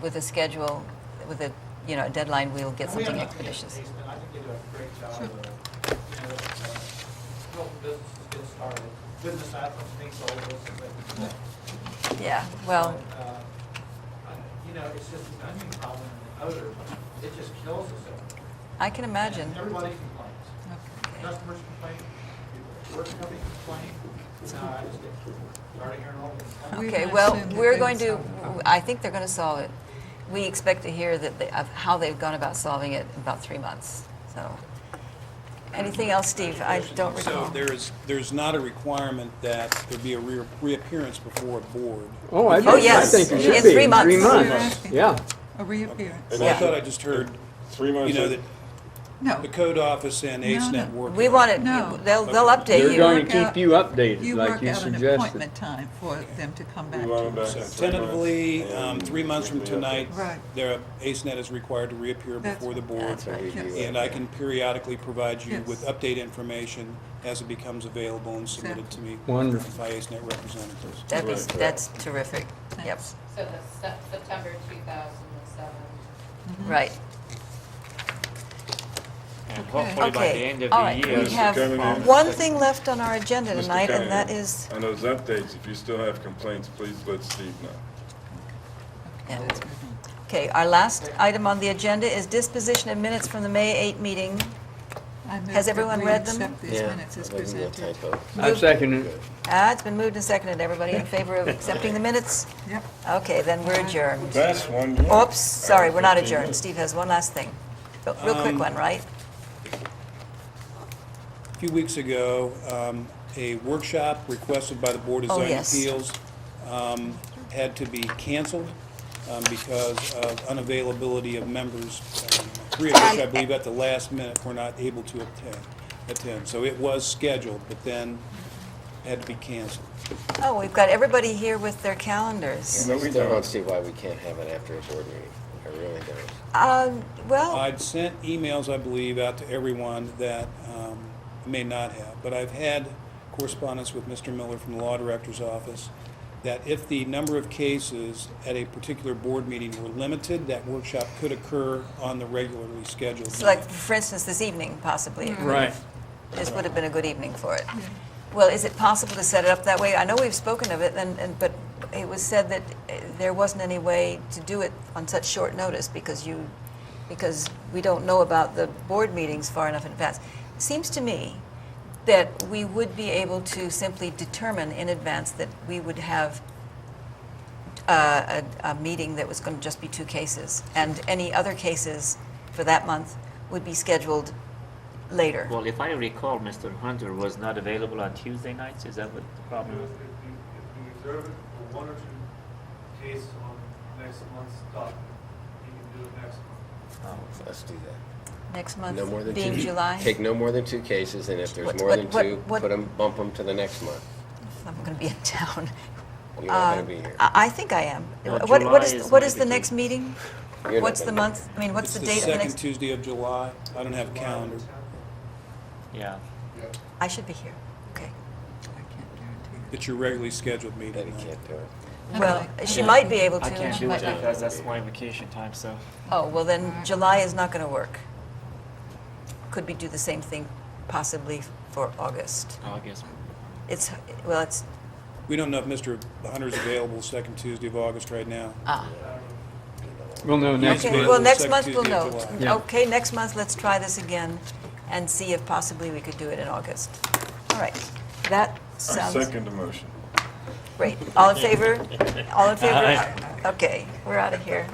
with a schedule, with a, a deadline, we'll get And we have something nothing against expeditious. AceNet. I think they do a great job of, helping businesses get started. Business Athens thinks all of this is Yeah, well, it's just the onion problem and the odor, it just kills us. I can imagine. And everybody complains. Okay. Customers complain, people at work company complain. Now I just get tired of hearing all this. We Okay, would well, assume that we're they going would to, solve the problem. I think they're going to solve it. We expect to hear of how they've gone about solving it in about 3 months. So, anything else, Steve? I don't recall. So there's not a requirement that there be a reappearance before a board. Oh, I Oh, yes. think it should In be. 3 months. 3 You're months, asking yeah. A reappearance. And Well, I Yeah. thought I just heard, 3 months. that No, the code office and No, AceNet no. work. We want it, No. they'll update They're you. going work to out- keep you updated, you like work you out an suggested. appointment time for them to come back We want them to back us. in So 3 months. tentatively, and 3 months from weekly tonight, Right. AceNet is required to reappear That's before the right. board. That's right. Review Yes. And I can periodically provide you Yes. with update information as it becomes available and submitted to me Wonderful. by AceNet representatives. That's terrific. Yep, Thanks. So that's September 2007. right. And Okay. hopefully by the Okay, end of all the right. year. We have Cunningham. one thing left on our agenda Mr. tonight, and that Cunningham, is, on those updates, if you still have complaints, please let Steve know. yeah, Let's move on. okay, our last item on the agenda is disposition of minutes from the May 8 meeting. I move Has that everyone we read them? accept these minutes as that wasn't a presented. typo. I second it. It's been moved and seconded. Everybody in favor of accepting the minutes? Yep. Okay, then we're adjourned. That's one. Oops, sorry, we're not adjourned. Steve has one last thing. Real quick one, right? A few weeks ago, a workshop requested by the Board of Oh, Zoning yes. Appeals had to be canceled because of unavailability of members, 3 of which I believe at the last minute were not able to attend. So it was scheduled, but then had to be canceled. Oh, we've got everybody here with their calendars. No, I we still don't don't. see why we can't have it after a board meeting. I really don't. Well, I'd sent emails, I believe, out to everyone that may not have, but I've had correspondence with Mr. Miller from the Law Director's Office that if the number of cases at a particular board meeting were limited, that workshop could occur on the regularly scheduled it's like, night. for instance, this evening, possibly. Right. This would have been a good evening for it. Well, is it possible to set it up that way? I know we've spoken of it, but it was said that there wasn't any way to do it on such short notice because we don't know about the board meetings far enough in advance. It seems to me that we would be able to simply determine in advance that we would have a meeting that was going to just be 2 cases, and any other cases for that month would be scheduled later. Well, if I recall, Mr. Hunter was not available on Tuesday nights, is that what the problem is? If we reserve it for 1 or 2 cases on next month's docket, you can do it next month. Let's do that. Next month No more than being 2. July? Take no more than 2 cases, and if there's What- more than what- 2, what- bump them to the next month. I'm going to be in town. You're not going to be here. I think I am. No, What July is is what is the maybe next meeting? You're not What's the gonna- month, I mean, what's the date of the second next? Tuesday of July. I don't have a calendar. Yeah. I should be here, okay. I can't guarantee it. It's your regularly scheduled meeting. Then you night. can't do it. Well, she might be able to. I can't she do it might not. because that's my vacation time, so. Oh, well then, July is not going to work. Could we do the same thing possibly for August? August. It's, well, it's, We don't know if Mr. Hunter's available second Tuesday of August right now. We'll know next okay, month. well, next Second month we'll Tuesday of know. July. Yeah. Okay, next month, let's try this again and see if possibly we could do it in August. All right, that I sounds second the motion. great. All in favor? All in favor? Okay, we're out of here.